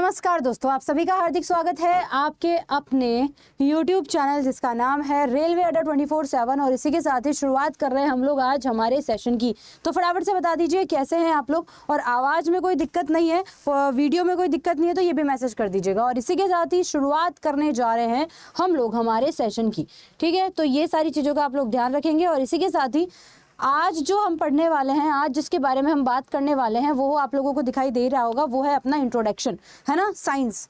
नमस्कार दोस्तों, आप सभी का हार्दिक स्वागत है आपके अपने YouTube चैनल जिसका नाम है रेलवे अड्डा 24/7। और इसी के साथ ही शुरुआत कर रहे हैं हम लोग आज हमारे सेशन की। तो फटाफट से बता दीजिए कैसे हैं आप लोग, और आवाज़ में कोई दिक्कत नहीं है, वीडियो में कोई दिक्कत नहीं है तो ये भी मैसेज कर दीजिएगा। और इसी के साथ ही शुरुआत करने जा रहे हैं हम लोग हमारे सेशन की, ठीक है। तो ये सारी चीज़ों का आप लोग ध्यान रखेंगे। और इसी के साथ ही आज जो हम पढ़ने वाले हैं, आज जिसके बारे में हम बात करने वाले हैं वो आप लोगों को दिखाई दे रहा होगा, वो है अपना इंट्रोडक्शन, है ना, साइंस।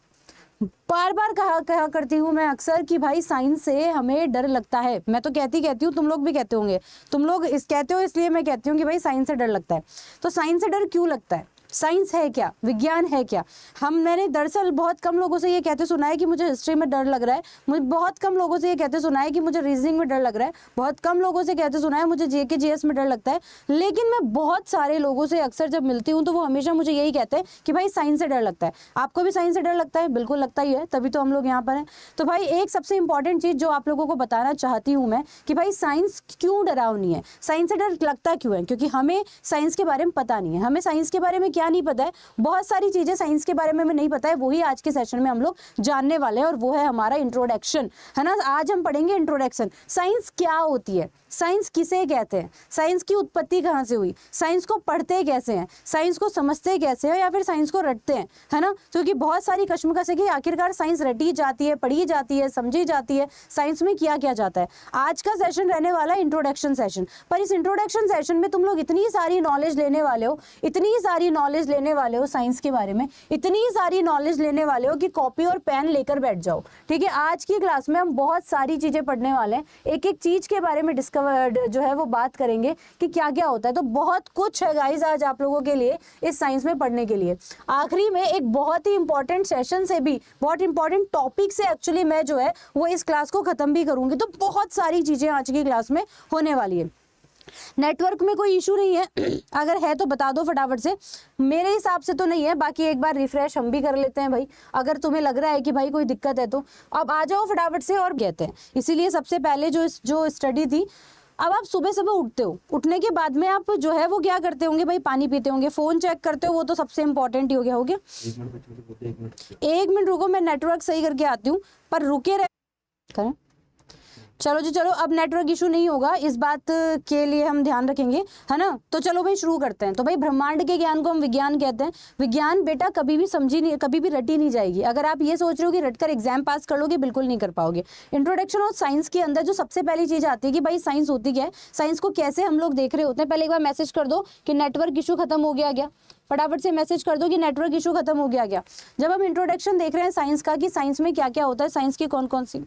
बार बार कहा करती हूँ मैं अक्सर कि भाई साइंस से हमें डर लगता है। मैं तो कहती हूँ, तुम लोग भी कहते होंगे, तुम लोग कहते हो इसलिए मैं कहती हूँ कि भाई साइंस से डर लगता है। तो साइंस से डर क्यों लगता है? साइंस है क्या, विज्ञान है क्या? मैंने दरअसल बहुत कम लोगों से ये कहते सुना है कि मुझे हिस्ट्री में डर लग रहा है, मुझे बहुत कम लोगों से ये कहते सुना है कि मुझे रीजनिंग में डर लग रहा है, बहुत कम लोगों से कहते सुना है मुझे जीके जीएस में डर लगता है। लेकिन मैं बहुत सारे लोगों से अक्सर जब मिलती हूँ तो वो हमेशा मुझे यही कहते हैं कि भाई साइंस से डर लगता है। आपको भी साइंस से डर लगता है? बिल्कुल लगता ही है, तभी तो हम लोग यहाँ पर हैं। तो भाई एक सबसे इंपॉर्टेंट चीज़ जो आप लोगों को बताना चाहती हूँ मैं कि भाई साइंस क्यों डरावनी है, साइंस से डर लगता क्यों है? क्योंकि हमें साइंस के बारे में पता नहीं है। हमें साइंस के बारे में क्या नहीं पता है? बहुत सारी चीजें साइंस के बारे में हमें नहीं पता है, वही आज के सेशन में हम लोग जानने वाले हैं, और वो है हमारा इंट्रोडक्शन, है ना। आज हम पढ़ेंगे इंट्रोडक्शन। साइंस क्या होती है, साइंस किसे कहते हैं, साइंस की उत्पत्ति कहाँ से हुई, साइंस को पढ़ते कैसे हैं, साइंस को समझते कैसे हैं, या फिर साइंस को रटते हैं, है ना। क्योंकि बहुत सारी कश्मकश है कि आखिरकार साइंस रटी जाती है, पढ़ी जाती है, समझी जाती है, साइंस में किया क्या जाता है। आज का सेशन रहने वाला है इंट्रोडक्शन सेशन। पर इस इंट्रोडक्शन सेशन में तुम लोग इतनी सारी नॉलेज लेने वाले हो, इतनी सारी नॉलेज लेने वाले हो साइंस के बारे में, इतनी सारी नॉलेज लेने वाले हो कि कॉपी और पेन लेकर बैठ जाओ, ठीक है। आज की क्लास में हम बहुत सारी चीजें पढ़ने वाले हैं, एक एक चीज के बारे में डिस्कवर जो है वो बात करेंगे कि क्या क्या होता है। तो बहुत कुछ है गाइस आज आप लोगों के लिए इस साइंस में पढ़ने के लिए। आखिरी में एक बहुत ही इंपॉर्टेंट सेशन से भी, बहुत इंपॉर्टेंट टॉपिक से एक्चुअली मैं जो है वो इस क्लास को खत्म भी करूंगी। तो बहुत सारी चीजें आज की क्लास में होने वाली है। नेटवर्क में कोई इशू नहीं है? अगर है तो बता दो फटाफट से। मेरे हिसाब से तो नहीं है, बाकी एक बार रिफ्रेश हम भी कर लेते हैं भाई, अगर तुम्हें लग रहा है कि भाई कोई दिक्कत है तो। अब आ जाओ फटाफट से। और कहते हैं इसीलिए सबसे पहले जो स्टडी थी, अब आप सुबह सुबह उठते हो, उठने के बाद में आप जो है वो क्या करते होंगे भाई? पानी पीते होंगे, फोन चेक करते हो, वो तो सबसे इंपॉर्टेंट ही हो गया। एक मिनट रुको, मैं नेटवर्क सही करके आती हूँ, पर रुके रहे। चलो जी चलो, अब नेटवर्क इशू नहीं होगा, इस बात के लिए हम ध्यान रखेंगे, है ना। तो चलो भाई शुरू करते हैं। तो भाई ब्रह्मांड के ज्ञान को हम विज्ञान कहते हैं। विज्ञान बेटा कभी भी समझी नहीं, कभी भी रटी नहीं जाएगी। अगर आप ये सोच रहे हो कि रटकर एग्जाम पास कर लोगे, बिल्कुल नहीं कर पाओगे। इंट्रोडक्शन ऑफ साइंस के अंदर जो सबसे पहली चीज आती है कि भाई साइंस होती क्या है, साइंस को कैसे हम लोग देख रहे होते हैं। पहले एक बार मैसेज कर दो कि नेटवर्क इशू खत्म हो गया क्या, फटाफट से मैसेज कर दो कि नेटवर्क इशू खत्म हो गया क्या। जब हम इंट्रोडक्शन देख रहे हैं साइंस का कि साइंस में क्या क्या होता है, साइंस की कौन कौन सी,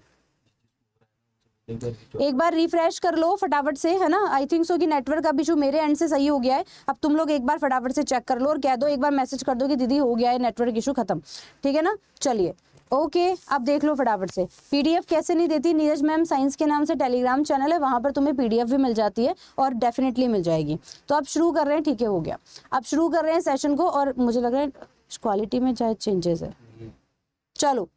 एक बार रिफ्रेश कर लो फटाफट से, है ना। आई थिंक सो कि नेटवर्क अब इशू मेरे एंड से सही हो गया है। अब तुम लोग एक बार फटाफट से चेक कर लो और कह दो, एक बार मैसेज कर दो कि दीदी हो गया है नेटवर्क इशू खत्म, ठीक है ना। चलिए ओके, अब देख लो फटाफट से। पीडीएफ कैसे नहीं देती नीरज मैम? साइंस के नाम से टेलीग्राम चैनल है, वहां पर तुम्हें पीडीएफ भी मिल जाती है और डेफिनेटली मिल जाएगी। तो अब शुरू कर रहे हैं, ठीक है, हो गया। अब शुरू कर रहे हैं सेशन को, और मुझे लग रहा है क्वालिटी में शायद चेंजेस है। चलो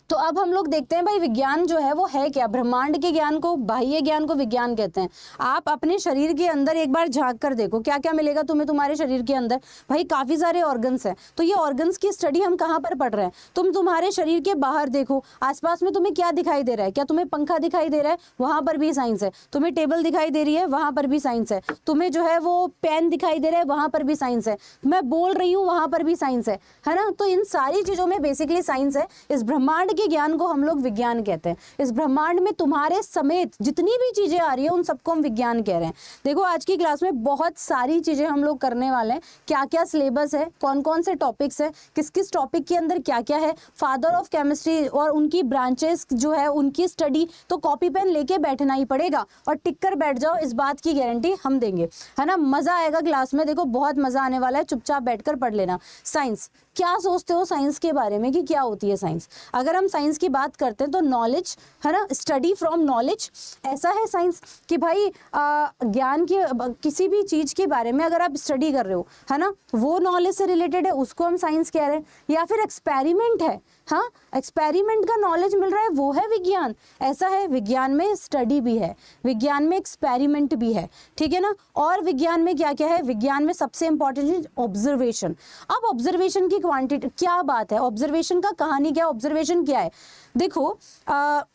तो अब हम लोग देखते हैं भाई विज्ञान जो है वो है क्या। ब्रह्मांड के ज्ञान को, बाह्य ज्ञान को विज्ञान कहते हैं। आप अपने शरीर के अंदर एक बार झांक कर देखो क्या क्या मिलेगा तुम्हें तुम्हारे शरीर के अंदर। भाई काफी सारे ऑर्गन्स हैं, तो ये ऑर्गन्स की स्टडी हम कहाँ पर पढ़ रहे हैं? तुम्हारे शरीर के बाहर देखो, आसपास में तुम्हें क्या दिखाई दे रहा है। क्या तुम्हें पंखा दिखाई दे रहा है? वहां पर भी साइंस है। तुम्हें टेबल दिखाई दे रही है? वहां पर भी साइंस है। तुम्हें जो है वो पेन दिखाई दे रहा है? वहां पर भी साइंस है। मैं बोल रही हूँ, वहां पर भी साइंस है ना। तो इन सारी चीजों में बेसिकली साइंस है। इस ब्रह्मांड के ज्ञान को हम लोग विज्ञान कहते हैं। इस ब्रह्मांड में तुम्हारे समेत जितनी भी चीजें आ रही है उन सबको हम विज्ञान कह रहे हैं। देखो आज की क्लास में बहुत सारी चीजें हम लोग करने वाले हैं। क्या क्या सिलेबस है, कौन कौन से टॉपिक्स है, किस किस टॉपिक के अंदर क्या क्या है, फादर ऑफ केमिस्ट्री और उनकी ब्रांचेस जो है उनकी स्टडी, तो कॉपी पेन लेके बैठना ही पड़ेगा और टिक कर बैठ जाओ, इस बात की गारंटी हम देंगे, है ना। मजा आएगा क्लास में, देखो बहुत मजा आने वाला है, चुपचाप बैठकर पढ़ लेना। साइंस क्या सोचते हो साइंस के बारे में कि क्या होती है साइंस? अगर अगर हम साइंस की बात करते हैं तो नॉलेज है ना, स्टडी फ्रॉम नॉलेज, ऐसा है साइंस कि भाई ज्ञान की किसी भी चीज के बारे में अगर आप स्टडी कर रहे हो है ना, वो नॉलेज से रिलेटेड है, उसको हम साइंस कह रहे हैं। या फिर एक्सपेरिमेंट है, हाँ एक्सपेरिमेंट का नॉलेज मिल रहा है, वो है विज्ञान। ऐसा है, विज्ञान में स्टडी भी है, विज्ञान में एक्सपेरिमेंट भी है, ठीक है ना। और विज्ञान में क्या क्या है, विज्ञान में सबसे इंपॉर्टेंट चीज ऑब्जर्वेशन। अब ऑब्जर्वेशन की क्वांटिटी क्या बात है, ऑब्जर्वेशन का कहानी क्या, ऑब्जर्वेशन क्या है। देखो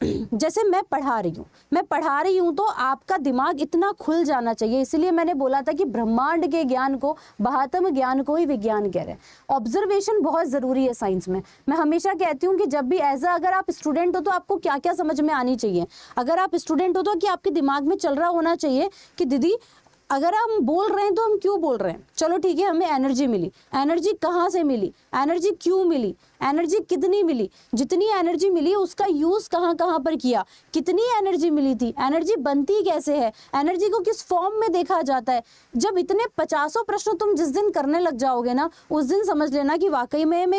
जैसे मैं पढ़ा रही हूँ तो आपका दिमाग इतना खुल जाना चाहिए, इसलिए मैंने बोला था कि ब्रह्मांड के ज्ञान को, बहातम ज्ञान को ही विज्ञान कह रहे हैं। ऑब्जर्वेशन बहुत जरूरी है साइंस में। मैं हमेशा कहती हूँ कि जब भी अगर आप स्टूडेंट हो तो आपको क्या क्या समझ में आनी चाहिए। अगर आप स्टूडेंट हो तो कि आपके दिमाग में चल रहा होना चाहिए कि दीदी अगर हम बोल रहे हैं तो हम क्यों बोल रहे हैं। चलो ठीक है, हमें एनर्जी मिली, एनर्जी कहाँ से मिली, एनर्जी क्यों मिली, एनर्जी कितनी मिली, जितनी एनर्जी मिली उसका यूज कहाँ कहाँ पर किया, कितनी एनर्जी मिली थी, एनर्जी बनती कैसे है, एनर्जी को किस फॉर्म में देखा जाता है। जब इतने 50 प्रश्न तुम जिस दिन करने लग जाओगे ना, उस दिन समझ लेना कि वाकई में हम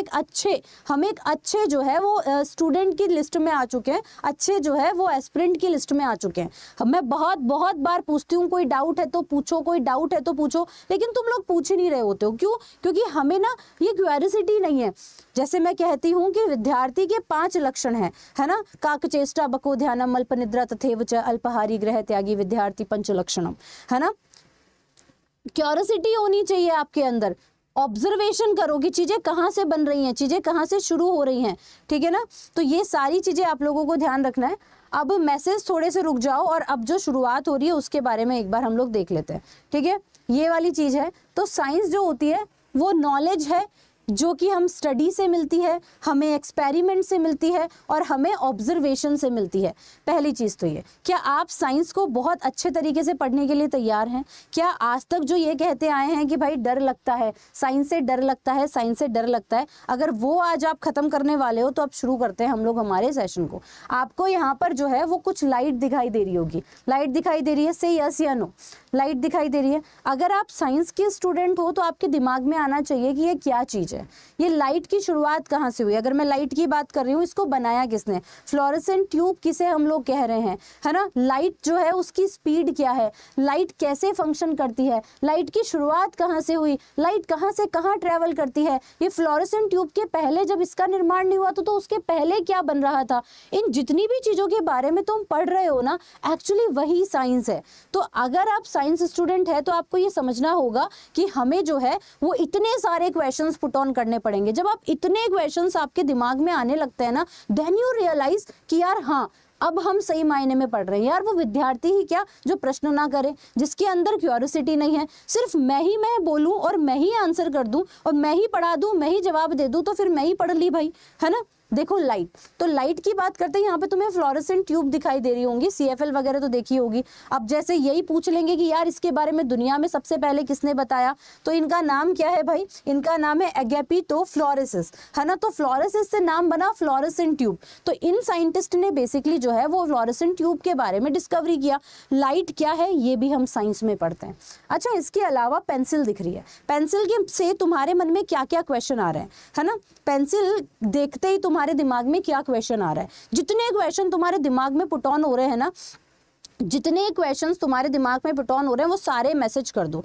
एक अच्छे जो है वो स्टूडेंट की लिस्ट में आ चुके हैं, अच्छे जो है वो एस्पिरेंट की लिस्ट में आ चुके हैं। मैं बहुत बार पूछती हूँ, कोई डाउट है तो पूछो, कोई डाउट है तो पूछो, लेकिन तुम लोग पूछ ही नहीं रहे होते हो। क्यों? क्योंकि हमें ना ये क्यूरियोसिटी नहीं है। जैसे मैं कहती हूँ कि विद्यार्थी के 5 लक्षण है ना, काकचेष्टा बको ध्यानम अल्पनिद्रा तथैव च अल्पाहारी गृह त्यागी विद्यार्थी पंच लक्षणम, है ना। क्यूरियोसिटी होनी चाहिए आपके अंदर, ऑब्जर्वेशन करो कि चीजें कहाँ से बन रही हैं, चीजें कहाँ से शुरू हो रही हैं, ठीक है ना। तो ये सारी चीजें आप लोगों को ध्यान रखना है। अब मैसेज थोड़े से रुक जाओ और अब जो शुरुआत हो रही है उसके बारे में एक बार हम लोग देख लेते हैं, ठीक है। ये वाली चीज है, तो साइंस जो होती है वो नॉलेज है जो कि हम स्टडी से मिलती है, हमें एक्सपेरिमेंट से मिलती है और हमें ऑब्जर्वेशन से मिलती है। पहली चीज़ तो ये, क्या आप साइंस को बहुत अच्छे तरीके से पढ़ने के लिए तैयार हैं? क्या आज तक जो ये कहते आए हैं कि भाई डर लगता है, साइंस से डर लगता है, साइंस से डर लगता है, अगर वो आज आप खत्म करने वाले हो तो अब शुरू करते हैं हम लोग हमारे सेशन को। आपको यहाँ पर जो है वो कुछ लाइट दिखाई दे रही होगी, लाइट दिखाई दे रही है, से यस या नो, लाइट दिखाई दे रही है। अगर आप साइंस के स्टूडेंट हो तो आपके दिमाग में आना चाहिए कि ये क्या चीज़ है, ये लाइट की शुरुआत कहाँ से हुई। अगर मैं लाइट की बात कर रही हूँ, इसको बनाया किसने, फ्लोरेसेंट ट्यूब किसे हम लोग कह रहे हैं, है ना। लाइट जो है उसकी स्पीड क्या है, लाइट कैसे फंक्शन करती है, लाइट की शुरुआत कहाँ से हुई, लाइट कहाँ से कहाँ ट्रेवल करती है, ये फ्लोरेसेंट ट्यूब के पहले जब इसका निर्माण नहीं हुआ तो उसके पहले क्या बन रहा था। इन जितनी भी चीजों के बारे में तुम पढ़ रहे हो ना, एक्चुअली वही साइंस है। तो अगर आप साइंस स्टूडेंट है तो आपको ये समझना होगा कि हमें जो है वो इतने सारे क्वेश्चंस पुट ऑन करने पड़ेंगे। जब आप इतने क्वेश्चंस आपके दिमाग में आने लगते हैं ना, देन यू रियलाइज कि यार हाँ, अब हम सही मायने में पढ़ रहे हैं। यार वो विद्यार्थी ही क्या जो प्रश्न ना करे, जिसके अंदर क्यूरियोसिटी नहीं है, सिर्फ मैं बोलूं और मैं ही आंसर कर दूं और मैं ही पढ़ा दूं, मैं ही जवाब दे दूं, तो फिर मैं ही पढ़ ली भाई, है ना। देखो लाइट, तो लाइट की बात करते हैं, यहाँ पे तुम्हें फ्लोरेसेंट ट्यूब दिखाई दे रही होंगी, CFL वगैरह तो देखी होगी। अब जैसे यही पूछ लेंगे कि यार इसके बारे में दुनिया में सबसे पहले किसने बताया, तो इनका नाम क्या है भाई, इनका नाम है एगेपिटो फ्लोरेसिस, है ना। तो फ्लोरेसिस से नाम बना फ्लोरेसेंट ट्यूब। तो इन साइंटिस्ट ने बेसिकली जो है वो फ्लोरेसेंट ट्यूब के बारे में डिस्कवरी किया। लाइट क्या है ये भी हम साइंस में पढ़ते हैं। अच्छा, इसके अलावा पेंसिल दिख रही है, पेंसिल के से तुम्हारे मन में क्या क्या क्वेश्चन आ रहे हैं, है ना। पेंसिल देखते ही तुम्हारे दिमाग में क्या क्वेश्चन आ रहा है, जितने क्वेश्चन तुम्हारे दिमाग में पुट ऑन हो रहे हैं ना, जितने क्वेश्चंस तुम्हारे दिमाग में पुट ऑन हो रहे हैं वो सारे मैसेज कर दो।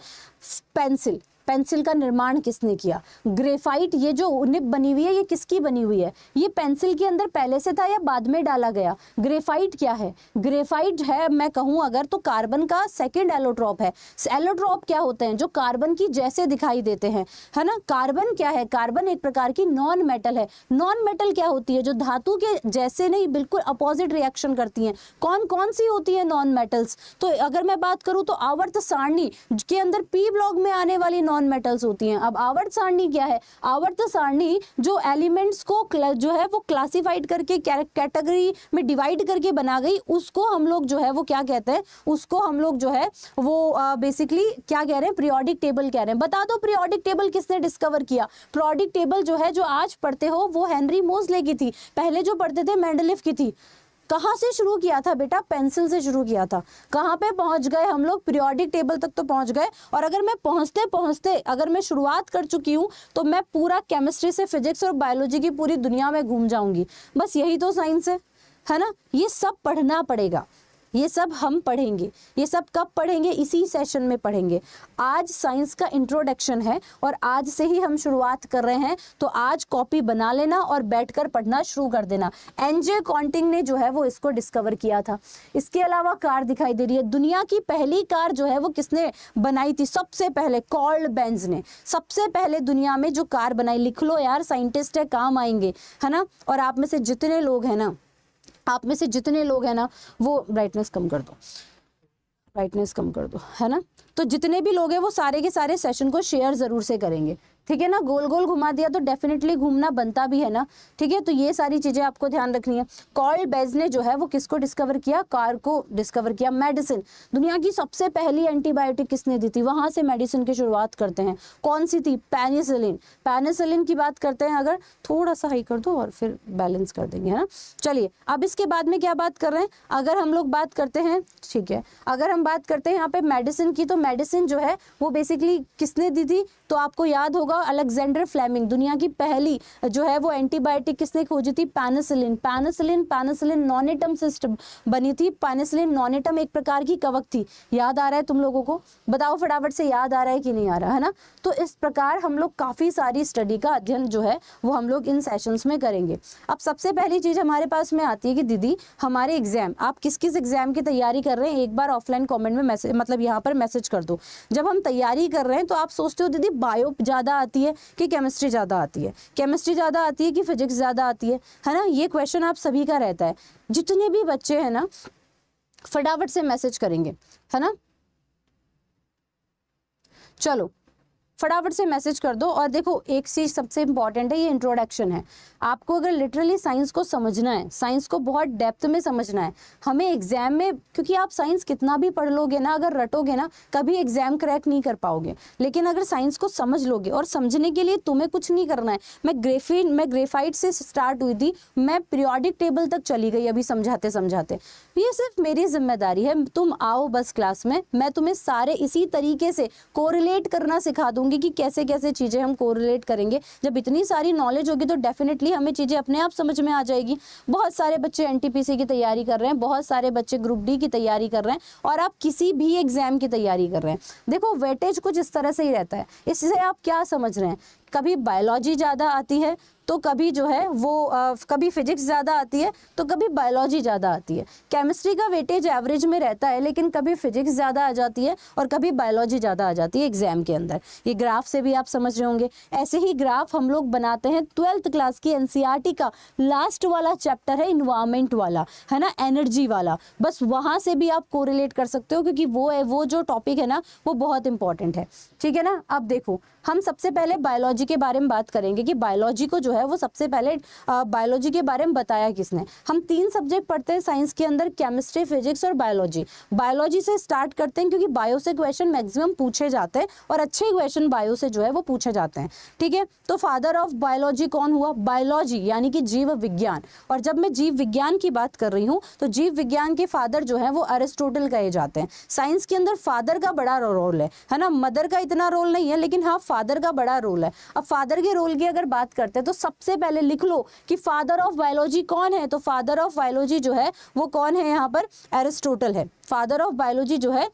पेंसिल, पेंसिल का निर्माण किसने किया, ग्रेफाइट ये जो निब बनी हुई है ये किसकी बनी हुई है, ये पेंसिल के अंदर पहले से था या बाद में डाला गया। ग्रेफाइट क्या है, ग्रेफाइट है मैं कहूँ अगर तो कार्बन का सेकंड एलोट्रॉप है। एलोट्रॉप क्या होते हैं, जो कार्बन की जैसे दिखाई देते हैं, है ना। कार्बन क्या है, कार्बन एक प्रकार की नॉन मेटल है। नॉन मेटल क्या होती है, जो धातु के जैसे नहीं बिल्कुल अपोजिट रिएक्शन करती हैं। कौन कौन सी होती है नॉन मेटल्स, तो अगर मैं बात करूँ तो आवर्त सारणी के अंदर P ब्लॉक में आने वाली नॉन मेटल्स होती हैं। अब आवर्त सारणी क्या है, आवर्त सारणी जो एलिमेंट्स को जो है वो क्लासिफाइड करके कैटेगरी में डिवाइड करके बना गई, उसको हम लोग जो है वो क्या कहते हैं, उसको हम लोग जो है वो बेसिकली क्या कह रहे हैं, पीरियोडिक टेबल कह रहे हैं। बता दो पीरियोडिक टेबल किसने डिस्कवर किया। पीरियोडिक टेबल जो है जो आज पढ़ते हो वो हेनरी मोज़ले की थी, पहले जो पढ़ते थे मेंडलीफ की थी। कहाँ से शुरू किया था बेटा? पेंसिल से शुरू किया था। कहाँ पे पहुंच गए हम लोग? पीरियोडिक टेबल तक तो पहुंच गए। और अगर मैं पहुंचते पहुंचते अगर मैं शुरुआत कर चुकी हूँ तो मैं पूरा केमिस्ट्री से फिजिक्स और बायोलॉजी की पूरी दुनिया में घूम जाऊंगी। बस यही तो साइंस है ना? ये सब पढ़ना पड़ेगा, ये सब हम पढ़ेंगे। ये सब कब पढ़ेंगे? इसी सेशन में पढ़ेंगे। आज साइंस का इंट्रोडक्शन है और आज से ही हम शुरुआत कर रहे हैं, तो आज कॉपी बना लेना और बैठकर पढ़ना शुरू कर देना। एनजे कॉन्टिंग ने जो है वो इसको डिस्कवर किया था। इसके अलावा कार दिखाई दे रही है। दुनिया की पहली कार जो है वो किसने बनाई थी? सबसे पहले कार्ल बेंज ने सबसे पहले दुनिया में जो कार बनाई। लिख लो यार, साइंटिस्ट है, काम आएंगे, है ना? और आप में से जितने लोग हैं ना, वो ब्राइटनेस कम कर दो, है ना? तो जितने भी लोग हैं वो सारे के सारे सेशन को शेयर जरूर से करेंगे, ठीक है ना? गोल गोल घुमा दिया तो डेफिनेटली घूमना बनता भी है ना, ठीक है? तो ये सारी चीजें आपको ध्यान रखनी है। कार्ल बेंज ने जो है वो किसको डिस्कवर किया? कार को डिस्कवर किया। मेडिसिन, दुनिया की सबसे पहली एंटीबायोटिक किसने दी थी? वहां से मेडिसिन की शुरुआत करते हैं। कौन सी थी? पेनिसिलिन। पेनिसिलिन की बात करते हैं। अगर थोड़ा सा हाई कर दो और फिर बैलेंस कर देंगे, है ना? चलिए, अब इसके बाद में क्या बात कर रहे हैं? अगर हम लोग बात करते हैं, ठीक है, अगर हम बात करते हैं यहाँ पे मेडिसिन की, तो मेडिसिन जो है वो बेसिकली किसने दी थी? तो आपको याद होगा अलेक्जेंडर फ्लेमिंग। दुनिया की पहली जो है वो एंटीबायोटिक किसने खोजी थी? पेनिसिलिन। पेनिसिलिन नॉनेटम सिस्टम बनी थी। पेनिसिलिन नॉनेटम एक प्रकार की कवक थी। याद आ रहा है तुम लोगों को? बताओ फटाफट से, याद आ रहा है कि नहीं आ रहा, है ना? तो इस प्रकार हम लोग काफी सारी स्टडी का अध्ययन जो है वो हम लोग इन सेशंस में करेंगे। अब सबसे पहली चीज हमारे पास में आती है कि दीदी हमारे एग्जाम, आप किस किस एग्जाम की तैयारी कर रहे हैं? एक बार ऑफलाइन कमेंट में मैसेज, मतलब यहाँ पर मैसेज कर दो। जब हम तैयारी कर रहे हैं तो आप सोचते हो दीदी बायो ज्यादा आती है कि केमिस्ट्री ज्यादा आती है? केमिस्ट्री ज्यादा आती है कि फिजिक्स ज्यादा आती है ना? ये क्वेश्चन आप सभी का रहता है। जितने भी बच्चे हैं ना, फटाफट से मैसेज करेंगे, है ना? चलो फटाफट से मैसेज कर दो। और देखो, एक चीज सबसे इंपॉर्टेंट है, ये इंट्रोडक्शन है। आपको अगर लिटरली साइंस को समझना है, साइंस को बहुत डेप्थ में समझना है, हमें एग्जाम में, क्योंकि आप साइंस कितना भी पढ़ लोगे ना, अगर रटोगे ना, कभी एग्जाम क्रैक नहीं कर पाओगे। लेकिन अगर साइंस को समझ लोगे, और समझने के लिए तुम्हें कुछ नहीं करना है। मैं ग्रेफाइट से स्टार्ट हुई थी, मैं पीरियोडिक टेबल तक चली गई अभी समझाते समझाते। ये सिर्फ मेरी जिम्मेदारी है। तुम आओ बस क्लास में, मैं तुम्हें सारे इसी तरीके से कोरिलेट करना सिखा दूंगी कि कैसे कैसे चीजें हम कोरिलेट करेंगे। जब इतनी सारी नॉलेज होगी तो डेफिनेटली हमें चीजें अपने आप समझ में आ जाएगी। बहुत सारे बच्चे एनटीपीसी की तैयारी कर रहे हैं, बहुत सारे बच्चे ग्रुप डी की तैयारी कर रहे हैं, और आप किसी भी एग्जाम की तैयारी कर रहे हैं। देखो, वेटेज कुछ इस तरह से ही रहता है। इससे आप क्या समझ रहे हैं? कभी बायोलॉजी ज्यादा आती है तो कभी जो है वो कभी फिजिक्स ज़्यादा आती है तो कभी बायोलॉजी ज़्यादा आती है। केमिस्ट्री का वेटेज एवरेज में रहता है, लेकिन कभी फिजिक्स ज़्यादा आ जाती है और कभी बायोलॉजी ज़्यादा आ जाती है एग्जाम के अंदर। ये ग्राफ से भी आप समझ रहे होंगे। ऐसे ही ग्राफ हम लोग बनाते हैं। 12th क्लास की एनसीईआरटी का लास्ट वाला चैप्टर है इन्वायरमेंट वाला, है ना, एनर्जी वाला। बस वहाँ से भी आप कोरिलेट कर सकते हो, क्योंकि वो जो टॉपिक है ना वो बहुत इंपॉर्टेंट है, ठीक है ना। अब देखो, हम सबसे पहले बायोलॉजी के बारे में बात करेंगे कि बायोलॉजी को जो है वो सबसे पहले बायोलॉजी के बारे में बताया किसने। हम 3 सब्जेक्ट पढ़ते हैं साइंस के अंदर, केमिस्ट्री, फिजिक्स और बायोलॉजी। बायोलॉजी से स्टार्ट करते हैं क्योंकि बायो से क्वेश्चन मैक्सिमम पूछे जाते हैं और अच्छे क्वेश्चन बायो से जो है वो पूछे जाते हैं, ठीक है। तो फादर ऑफ बायोलॉजी कौन हुआ? बायोलॉजी यानी कि जीव विज्ञान। और जब मैं जीव विज्ञान की बात कर रही हूँ तो जीव विज्ञान के फादर जो है वो अरिस्टोटल कहे जाते हैं। साइंस के अंदर फादर का बड़ा रोल है ना, मदर का इतना रोल नहीं है, लेकिन हाँ फादर का बड़ा रोल है। अब फादर के रोल की अगर बात करते हैं तो सबसे पहले लिख लो कि फादर ऑफ बायोलॉजी कौन है। तो फादर ऑफ बायोलॉजी जो है वो कौन है? यहाँ पर अरिस्टोटल है। फादर ऑफ बायोलॉजी जो है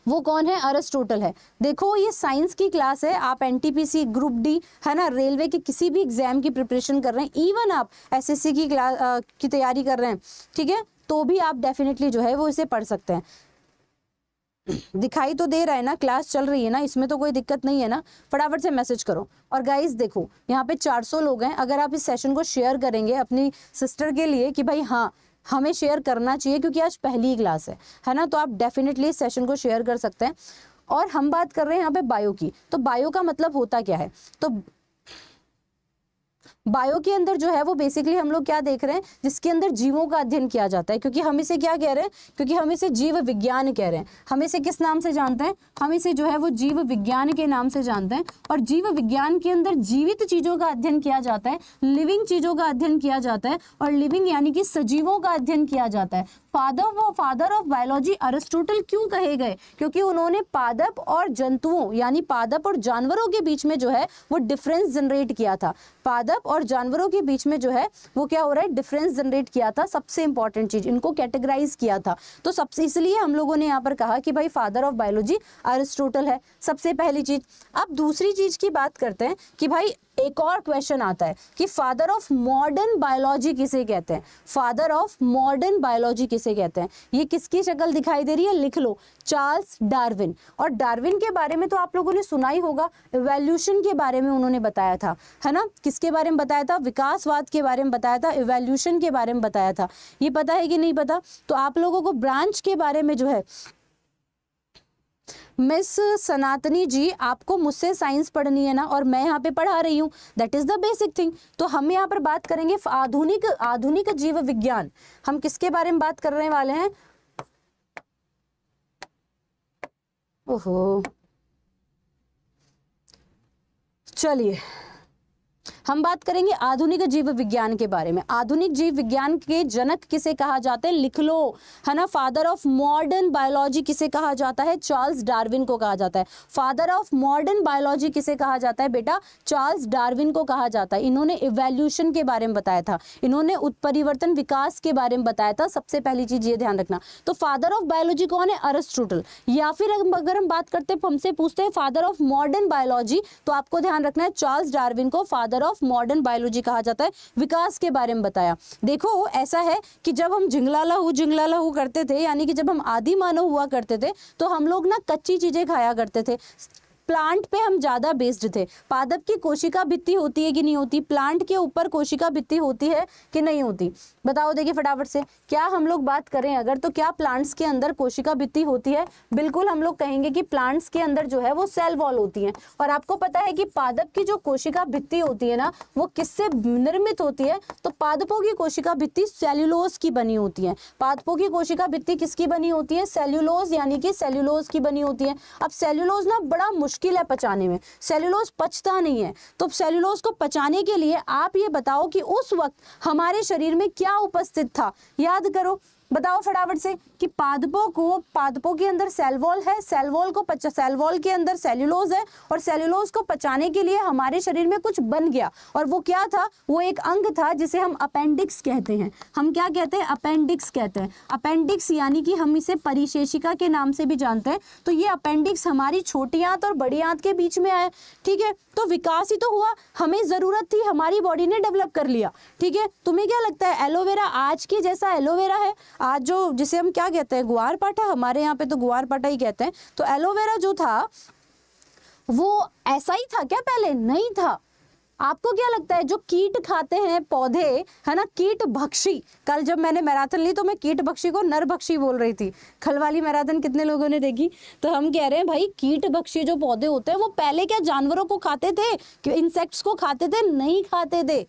वो कौन है? अरिस्टोटल है। देखो, ये साइंस की क्लास है। आप एनटीपीसी, ग्रुप डी, है ना, रेलवे के किसी भी एग्जाम की प्रिपरेशन कर रहे हैं, इवन आप एसएससी की क्लास की तैयारी कर रहे हैं, ठीक है, तो भी आप डेफिनेटली जो है वो इसे पढ़ सकते हैं। दिखाई तो दे रहा है ना, क्लास चल रही है ना, इसमें तो कोई दिक्कत नहीं है ना। फटाफट से मैसेज करो। और गाइस देखो, यहाँ पे 400 लोग हैं। अगर आप इस सेशन को शेयर करेंगे अपनी सिस्टर के लिए कि भाई हाँ हमें शेयर करना चाहिए क्योंकि आज पहली क्लास है ना, तो आप डेफिनेटली इस सेशन को शेयर कर सकते हैं। और हम बात कर रहे हैं यहाँ पे बायो की। तो बायो का मतलब होता क्या है? तो बायो के अंदर जो है वो बेसिकली हम लोग क्या देख रहे हैं, जिसके अंदर जीवों का अध्ययन किया जाता है, क्योंकि हम इसे क्या कह रहे हैं, क्योंकि हम इसे जीव विज्ञान कह रहे हैं। हम इसे किस नाम से जानते हैं, हम इसे जो है वो जीव विज्ञान के नाम से जानते हैं। और जीव विज्ञान के अंदर जीवित चीजों का अध्ययन किया जाता है, लिविंग चीजों का अध्ययन किया जाता है, और लिविंग यानी कि सजीवों का अध्ययन किया जाता है। फादर ऑफ बायोलॉजी अरिस्टोटल क्यों कहे गए, क्योंकि उन्होंने पादप और जंतुओं यानी पादप और जानवरों के बीच में जो है वो डिफरेंस जनरेट किया था। पादप और जानवरों के बीच में जो है वो क्या हो रहा है, डिफरेंस जनरेट किया था। सबसे इंपॉर्टेंट चीज, इनको कैटेगराइज किया था। तो सबसे इसलिए हम लोगों ने यहाँ पर कहा कि भाई फादर ऑफ बायोलॉजी अरिस्टोटल है, सबसे पहली चीज। अब दूसरी चीज की बात करते हैं कि भाई एक और क्वेश्चन आता है कि फादर ऑफ मॉडर्न बायोलॉजी किसे कहते हैं, फादर ऑफ मॉडर्न बायोलॉजी किसे कहते हैं। ये किसकी शक्ल दिखाई दे रही है, लिख लो, चार्ल्स डार्विन। और डार्विन के बारे में तो आप लोगों ने सुना ही होगा, इवोल्यूशन के बारे में उन्होंने बताया था, है ना। किसके बारे में बताया था, विकासवाद के बारे में बताया था, इवोल्यूशन के बारे में बताया था। ये पता है कि नहीं पता, तो आप लोगों को ब्रांच के बारे में जो है, मिस सनातनी जी आपको मुझसे साइंस पढ़नी है ना, और मैं यहाँ पे पढ़ा रही हूँ, that is the basic thing. तो हम यहाँ पर बात करेंगे आधुनिक जीव विज्ञान। हम किसके बारे में बात करने वाले हैं, ओहो चलिए हम बात करेंगे आधुनिक जीव विज्ञान के बारे में। आधुनिक जीव विज्ञान के जनक किसे कहा जाता है, लिख लो, है ना। फादर ऑफ मॉडर्न बायोलॉजी किसे कहा जाता है, चार्ल्स डार्विन को कहा जाता है। फादर ऑफ मॉडर्न बायोलॉजी किसे कहा जाता है बेटा, चार्ल्स डार्विन को कहा जाता है। इन्होंने इवोल्यूशन के बारे में बताया था, इन्होंने उत्परिवर्तन विकास के बारे में बताया था। सबसे पहली चीज ये ध्यान रखना। तो फादर ऑफ बायोलॉजी कौन है, अरिस्टोटल। या फिर अगर हम बात करते हैं, हमसे पूछते हैं फादर ऑफ मॉडर्न बायोलॉजी, तो आपको ध्यान रखना है चार्ल्स डार्विन को फादर ऑफ मॉडर्न बायोलॉजी कहा जाता है। विकास के बारे में बताया। देखो ऐसा है कि जब हम जिंगला लहू करते थे, यानी कि जब हम आदि मानव हुआ करते थे, तो हम लोग ना कच्ची चीजें खाया करते थे, प्लांट पे हम ज्यादा बेस्ड थे। पादप की कोशिका भित्ति होती है कि नहीं होती, प्लांट के ऊपर कोशिका भित्ति होती है कि नहीं होती, बताओ देखिए फटाफट से। क्या हम लोग बात करें अगर, तो क्या प्लांट्स के अंदर कोशिका भित्ति होती है, बिल्कुल हम लोग कहेंगे कि प्लांट्स के अंदर जो है वो सेल वॉल होती है। और आपको पता है कि पादप की जो कोशिका भित्ति होती है ना, वो किससे निर्मित होती है, तो पादपों की कोशिका भित्ति सेल्यूलोज की बनी होती है। पादपों की कोशिका भित्ति किसकी बनी होती है, सेल्यूलोज, यानी कि सेल्यूलोज की बनी होती है। अब सेल्यूलोज ना बड़ा मुश्किल है पचाने में, सेल्यूलोज पचता नहीं है। तो सेल्यूलोज को पचाने के लिए आप ये बताओ कि उस वक्त हमारे शरीर में क्या उपस्थित था, याद करो, बताओ फटाफट से कि पादपों के अंदर सेल वॉल है, सेल वॉल के अंदर सेल्यूलोज है, और सेल्यूलोज को पचाने के लिए हमारे शरीर में कुछ बन गया, और वो क्या था, वो एक अंग था जिसे हम अपेंडिक्स कहते हैं। हम क्या कहते हैं, अपेंडिक्स कहते हैं। अपेंडिक्स यानी कि हम इसे परिशेषिका के नाम से भी जानते हैं। तो ये अपेंडिक्स हमारी छोटी आंत और बड़ी आंत के बीच में आया, ठीक है। तो विकास ही तो हुआ, हमें जरूरत थी, हमारी बॉडी ने डेवलप कर लिया, ठीक है। तुम्हें क्या लगता है, एलोवेरा आज की जैसा एलोवेरा है, आज जो जिसे हम क्या कहते हैं, ग्वारपाठा, हमारे यहाँ पे तो ग्वारपाठा ही कहते हैं। तो एलोवेरा जो था वो ऐसा ही था क्या पहले, नहीं था। आपको क्या लगता है, जो कीट खाते हैं पौधे, है ना, कीट भक्षी। कल जब मैंने मैराथन ली तो मैं कीट भक्षी को नर भक्षी बोल रही थी। कल वाली मैराथन कितने लोगों ने देखी, तो हम कह रहे हैं भाई कीट भक्षी जो पौधे होते हैं वो पहले क्या जानवरों को खाते थे, इंसेक्ट्स को खाते थे, नहीं खाते थे।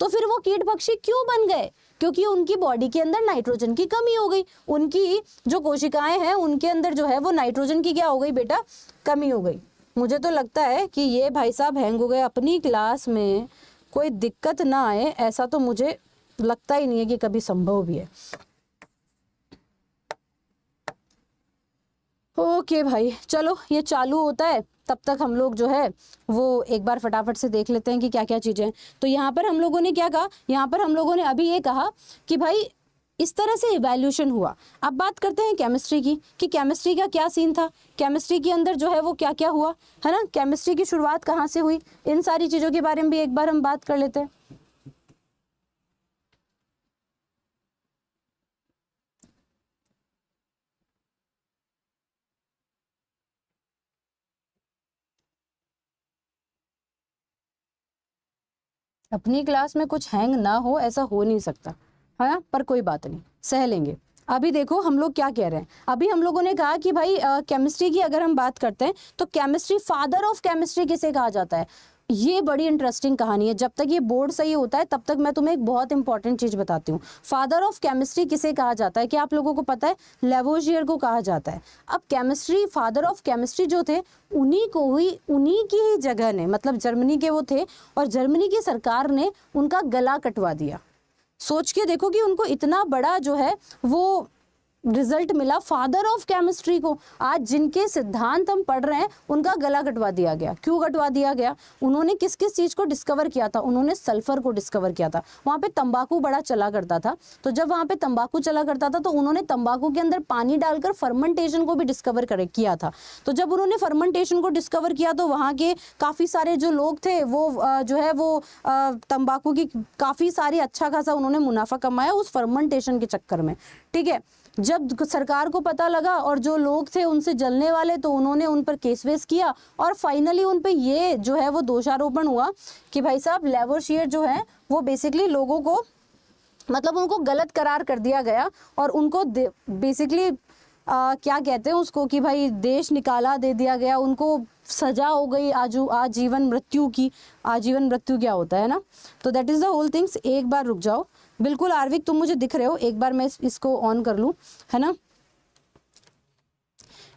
तो फिर वो कीट भक्षी क्यों बन गए, क्योंकि उनकी बॉडी के अंदर नाइट्रोजन की कमी हो गई। उनकी जो कोशिकाएं हैं उनके अंदर जो है वो नाइट्रोजन की क्या हो गई बेटा, कमी हो गई। मुझे तो लगता है कि ये भाई साहब हैंग हो गए, अपनी क्लास में कोई दिक्कत ना आए, ऐसा तो मुझे लगता ही नहीं है कि कभी संभव भी है। ओके भाई, चलो ये चालू होता है, तब तक हम लोग जो है वो एक बार फटाफट से देख लेते हैं कि क्या क्या चीजें हैं। तो यहाँ पर हम लोगों ने क्या कहा, यहाँ पर हम लोगों ने अभी ये कहा कि भाई इस तरह से इवैल्यूएशन हुआ। अब बात करते हैं केमिस्ट्री की, कि केमिस्ट्री का क्या सीन था, केमिस्ट्री के अंदर जो है वो क्या क्या हुआ, है ना, केमिस्ट्री की शुरुआत कहाँ से हुई, इन सारी चीजों के बारे में भी एक बार हम बात कर लेते हैं। अपनी क्लास में कुछ हैंग ना हो, ऐसा हो नहीं सकता, है ना, पर कोई बात नहीं, सह लेंगे। अभी देखो हम लोग क्या कह रहे हैं, अभी हम लोगों ने कहा कि भाई केमिस्ट्री की अगर हम बात करते हैं तो केमिस्ट्री, फादर ऑफ केमिस्ट्री किसे कहा जाता है, ये बड़ी इंटरेस्टिंग कहानी है। जब तक ये बोर्ड सही होता है तब तक मैं तुम्हें एक बहुत इंपॉर्टेंट चीज बताती हूँ। फादर ऑफ केमिस्ट्री किसे कहा जाता है, क्या आप लोगों को पता है? लेवोजियर को कहा जाता है। अब केमिस्ट्री, फादर ऑफ केमिस्ट्री जो थे उन्हीं की ही जगह ने, मतलब जर्मनी के वो थे और जर्मनी की सरकार ने उनका गला कटवा दिया। सोच के देखो कि उनको इतना बड़ा जो है वो रिजल्ट मिला, फादर ऑफ केमिस्ट्री को। आज जिनके सिद्धांत हम पढ़ रहे हैं उनका गला कटवा दिया गया। क्यों कटवा दिया गया? उन्होंने किस किस चीज को डिस्कवर किया था? उन्होंने सल्फर को डिस्कवर किया था। वहां पे तंबाकू बड़ा चला करता था, तो जब वहां पे तंबाकू चला करता था तो उन्होंने तंबाकू के अंदर पानी डालकर फर्मेंटेशन को भी डिस्कवर किया था। तो जब उन्होंने फर्मेंटेशन को डिस्कवर किया तो वहां के काफी सारे जो लोग थे वो जो है वो तंबाकू की काफी सारी अच्छा खासा उन्होंने मुनाफा कमाया उस फर्मेंटेशन के चक्कर में। ठीक है, जब सरकार को पता लगा और जो लोग थे उनसे जलने वाले, तो उन्होंने उन पर केस वेस किया और फाइनली उन पे ये जो है वो दोषारोपण हुआ कि भाई साहब लेवोशियर जो है वो बेसिकली लोगों को, मतलब उनको गलत करार कर दिया गया और उनको बेसिकली क्या कहते हैं उसको कि भाई देश निकाला दे दिया गया, उनको सजा हो गई आजीवन मृत्यु की। आजीवन मृत्यु क्या होता है ना, तो that is the whole things. एक बार रुक जाओ, बिल्कुल आर्विक तुम मुझे दिख रहे हो, एक बार मैं इसको ऑन कर लूं, है ना।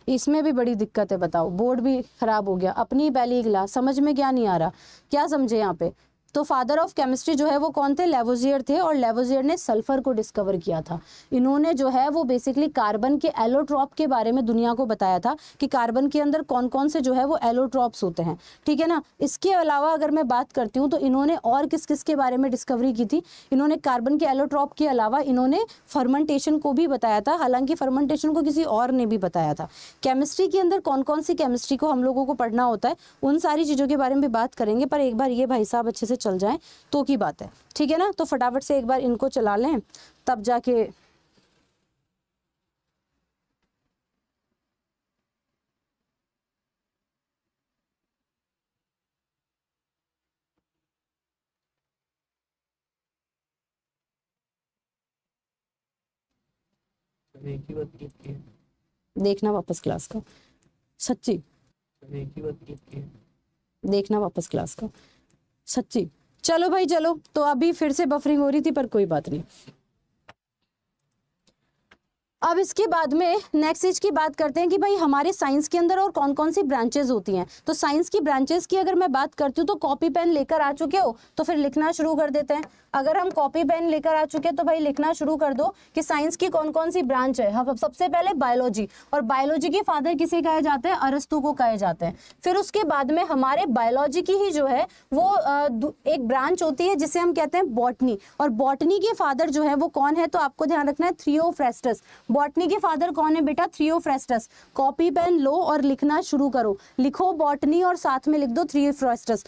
इसमें भी बड़ी दिक्कत है, बताओ, बोर्ड भी खराब हो गया, अपनी पहली क्लास, समझ में क्या नहीं आ रहा, क्या समझे यहाँ पे। तो फादर ऑफ केमिस्ट्री जो है वो कौन थे? लेवोजियर थे, और लेवोजियर ने सल्फर को डिस्कवर किया था। इन्होंने जो है वो बेसिकली कार्बन के एलोट्रॉप के बारे में दुनिया को बताया था कि कार्बन के अंदर कौन कौन से जो है वो एलोट्रॉप्स होते हैं। ठीक है ना। इसके अलावा अगर मैं बात करती हूँ तो इन्होंने और किस किस के बारे में डिस्कवरी की थी? इन्होंने कार्बन के एलोट्रॉप के अलावा इन्होंने फर्मेंटेशन को भी बताया था, हालांकि फर्मेंटेशन को किसी और ने भी बताया था। केमिस्ट्री के अंदर कौन कौन सी केमिस्ट्री को हम लोगों को पढ़ना होता है, उन सारी चीज़ों के बारे में भी बात करेंगे, पर एक बार ये भाई साहब अच्छे से चल जाएं तो की बात है। ठीक है ना, तो फटाफट से एक बार इनको चला लें तब जाके देखना वापस क्लास का, सच्ची देखना वापस क्लास का, सच्ची। चलो भाई चलो, तो अभी फिर से बफरिंग हो रही थी पर कोई बात नहीं। अब इसके बाद में नेक्स्ट चीज की बात करते हैं कि भाई हमारे साइंस के अंदर और कौन कौन सी ब्रांचेस होती हैं। तो साइंस की ब्रांचेस की अगर मैं बात करती हूँ तो कॉपी पेन लेकर आ चुके हो तो फिर लिखना शुरू कर देते हैं। अगर हम कॉपी पेन लेकर आ चुके हैं तो भाई लिखना शुरू कर दो कि साइंस की कौन कौन सी ब्रांच है। हम सबसे पहले बायोलॉजी, और बायोलॉजी के फादर किसे कहे जाते हैं? अरस्तु को कहे जाते हैं। फिर उसके बाद में हमारे बायोलॉजी की ही जो है वो एक ब्रांच होती है जिसे हम कहते हैं बॉटनी, और बॉटनी के फादर जो है वो कौन है? तो आपको ध्यान रखना है थियोफ्रेस्टस। बॉटनी के फादर कौन है बेटा? थियोफ्रेस्टस। कॉपी पेन लो और लिखना शुरू करो, लिखो बॉटनी और साथ में लिख दो थियोफ्रेस्टस।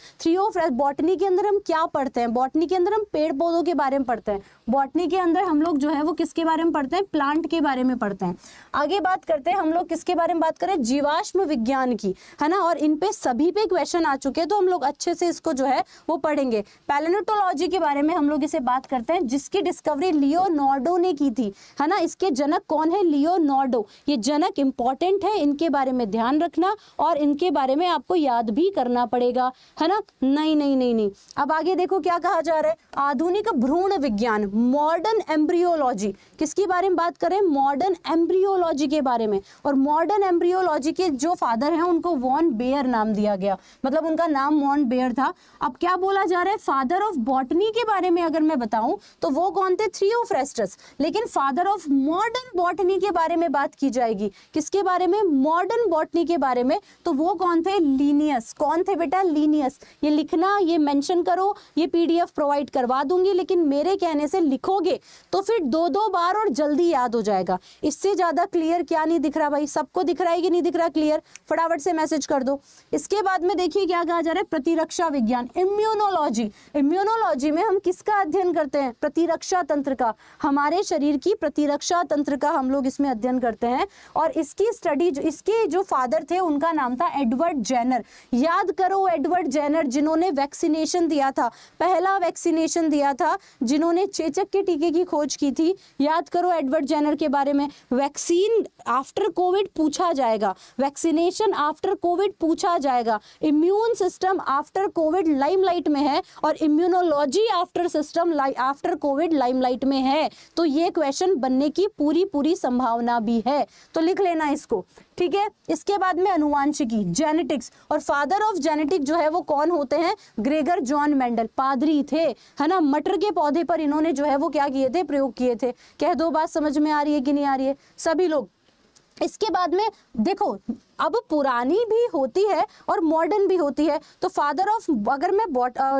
बॉटनी के अंदर हम क्या पढ़ते हैं? बॉटनी के अंदर हम पेड़ पौधों के बारे में पढ़ते हैं। बॉटनी के अंदर हम लोग जो है वो किसके बारे में पढ़ते हैं? प्लांट के बारे में पढ़ते हैं। आगे बात करते हैं हम लोग किसके बारे में बात करें? जीवाश्म विज्ञान की, है ना। और इन पे सभी पे क्वेश्चन आ चुके हैं तो हम लोग अच्छे से इसको जो है वो पढ़ेंगे। पैलेंटोलॉजी के बारे में हम लोग इसे बात करते हैं, जिसकी डिस्कवरी लियोनार्डो ने की थी, है ना। इसके जनक कौन है? लियोनार्डो। ये जनक इंपॉर्टेंट है, इनके बारे में ध्यान रखना और इनके बारे में आपको याद भी करना पड़ेगा, है ना। नहीं नहीं नहीं नहीं, अब आगे देखो क्या कहा जा रहा है। आधुनिक भ्रूण विज्ञान, मॉडर्न एम्ब्रियोलॉजी, किसके बारे में बात करें? मॉडर्न एम्ब्रियोलॉजी के बारे में। और मॉडर्न एम्ब्रियोलॉजी के जो फादर हैं उनको वॉन बेयर नाम दिया गया, मतलब उनका नाम वॉन बेयर था। अब क्या बोला जा रहा है? फादर ऑफ बॉटनी के बारे में अगर मैं बताऊं तो वो कौन थे? थियोफ्रेस्टस। लेकिन फादर ऑफ मॉडर्न बॉटनी के बारे में बात की जाएगी, किसके बारे में? मॉडर्न बॉटनी के बारे में। तो वो कौन थे? लीनियस। कौन थे बेटा? लीनियस। ये लिखना, ये मेंशन करो, ये पीडीएफ प्रोवाइड करवा दूंगी, लेकिन मेरे कहने से लिखोगे तो फिर दो दो बार और जल्दी याद हो जाएगा। इससे ज्यादा क्लियर क्या नहीं दिख रहा भाई? सबको दिख रहा है कि नहीं दिख रहा? क्लियर? फटाफट से मैसेज कर दो। इसके बाद में देखिए क्या कहा जा रहा है? प्रतिरक्षा विज्ञान, इम्यूनोलॉजी। इम्यूनोलॉजी में हम किसका अध्ययन करते हैं? प्रतिरक्षा तंत्र का। हमारे शरीर की प्रतिरक्षा तंत्र का हम लोग इसमें अध्ययन करते हैं। और इसकी स्टडी, इसके जो फादर थे उनका नाम था एडवर्ड जेनर। याद करो एडवर्ड जेनर, जिन्होंने वैक्सीनेशन दिया था, पहला वैक्सीनेशन दिया था, जिन्होंने चेचक के टीके की खोज की थी। याद करो एडवर्ड जेनर के बारे में। वैक्सीन आफ्टर कोविड पूछा जाएगा, वैक्सीनेशन आफ्टर कोविड पूछा जाएगा, immune system after Covid limelight में है और इम्यूनोलॉजी आफ्टर कोविड लाइमलाइट में है। तो ये क्वेश्चन बनने की पूरी संभावना भी है, तो लिख लेना इसको, ठीक है। इसके बाद में अनुवांशिकी, जेनेटिक्स, और फादर ऑफ जेनेटिक जो है वो कौन होते हैं? ग्रेगर जॉन मेंडल, पादरी थे, है ना। मटर के पौधे पर इन्होंने जो है वो क्या किए थे? प्रयोग किए थे। कह दो, बात समझ में आ रही है कि नहीं आ रही है सभी लोग? इसके बाद में देखो, अब पुरानी भी होती है और मॉडर्न भी होती है। तो फादर ऑफ, अगर मैं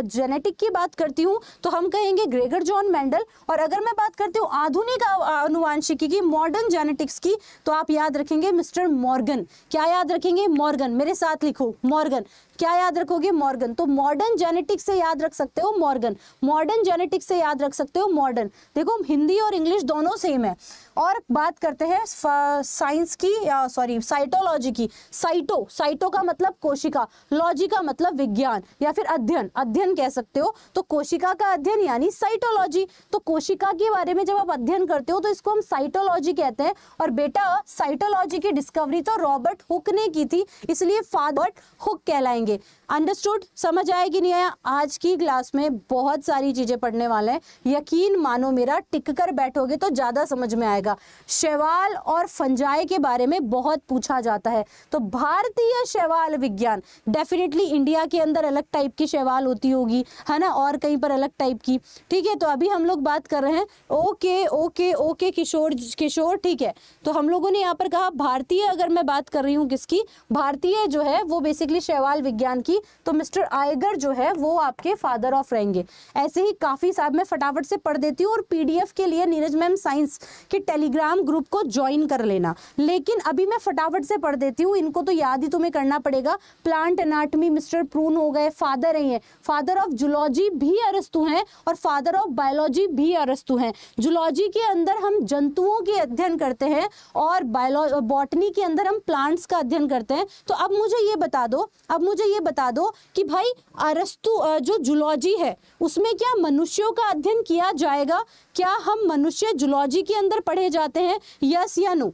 जेनेटिक की बात करती हूँ तो हम कहेंगे ग्रेगर जॉन मेंडल, और अगर मैं बात करती हूँ आधुनिक अनुवांशिकी की, मॉडर्न जेनेटिक्स की, तो आप याद रखेंगे मिस्टर मॉर्गन। क्या याद रखेंगे? मॉर्गन। मेरे साथ लिखो, मॉर्गन। क्या याद रखोगे? मॉर्गन। तो मॉडर्न जेनेटिक्स से याद रख सकते हो मॉर्गन, मॉडर्न जेनेटिक्स से याद रख सकते हो मॉडर्न। देखो हिंदी और इंग्लिश दोनों सेम है। और बात करते हैं साइंस की, सॉरी साइटोलॉजी की। साइटो का मतलब कोशिका, लॉजी का मतलब विज्ञान या फिर अध्ययन, अध्ययन कह सकते हो। तो कोशिका का अध्ययन यानी साइटोलॉजी। तो कोशिका के बारे में जब आप अध्ययन करते हो तो इसको हम साइटोलॉजी कहते हैं। और बेटा साइटोलॉजी की डिस्कवरी तो रॉबर्ट हुक ने की थी, इसलिए फादर हुक कहलाएंगे। अंडरस्टूड? समझ आया कि नहीं आया? आज की क्लास में बहुत सारी चीजें पढ़ने वाले हैं, यकीन मानो मेरा, टिक कर बैठोगे तो ज्यादा समझ में आएगा। शैवाल और फंजाई के बारे में बहुत पूछा जाता है। तो भारतीय शैवाल विज्ञान, डेफिनेटली इंडिया के अंदर अलग टाइप की शैवाल होती होगी, है ना, और कहीं पर अलग टाइप की, ठीक है। तो अभी हम लोग बात कर रहे हैं, ओके किशोर, ठीक है। तो हम लोगों ने यहाँ पर कहा भारतीय, अगर मैं बात कर रही हूँ किसकी, भारतीय जो है वो बेसिकली शैवाल विज्ञान की, तो मिस्टर आयगर जो है वो आपके फादर ऑफ रहेंगे। ऐसे ही काफी साहब मैं फटाफट से पढ़ देती हूँ, और पीडीएफ के लिए नीरज मैम साइंस के टेलीग्राम ग्रुप को ज्वाइन कर लेना। लेकिन अभी मैं फटाफट से पढ़ देती हूँ, इनको तो याद ही तुम्हें करना पड़ेगा। प्लांट एनाटॉमी मिस्टर प्रून हो गए, फादर हैं। फादर ऑफ जूलॉजी भी अरस्तु हैं और फादर ऑफ बायोलॉजी भी अरस्तु हैं। जूलॉजी के अंदर हम जंतुओं के अध्ययन करते हैं और बॉटनी के अंदर हम प्लांट्स का अध्ययन करते हैं। तो अब मुझे ये बता दो कि भाई अरस्तु जो जूलॉजी है उसमें क्या मनुष्यों का अध्ययन किया जाएगा? क्या हम मनुष्य जूलॉजी के अंदर पढ़े जाते हैं? यस या नो?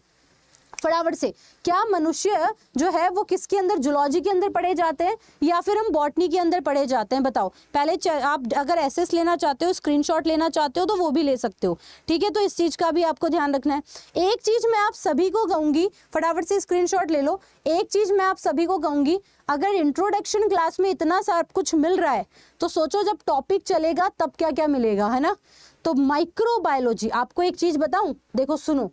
फटाफट से, क्या मनुष्य जो है वो किसके अंदर, जूलॉजी के अंदर पढ़े जाते हैं या फिर हम बॉटनी के अंदर पढ़े जाते हैं? बताओ। पहले आप अगर एसएस लेना चाहते हो, स्क्रीनशॉट लेना चाहते हो तो वो भी ले सकते हो, ठीक है। तो इस चीज का भी आपको ध्यान रखना है। एक चीज मैं आप सभी को कहूंगी, फटाफट से स्क्रीनशॉट ले लो। एक चीज मैं आप सभी को कहूंगी, अगर इंट्रोडक्शन क्लास में इतना सब कुछ मिल रहा है तो सोचो जब टॉपिक चलेगा तब क्या क्या मिलेगा, है ना। तो माइक्रोबायोलॉजी, आपको एक चीज बताऊं, देखो सुनो,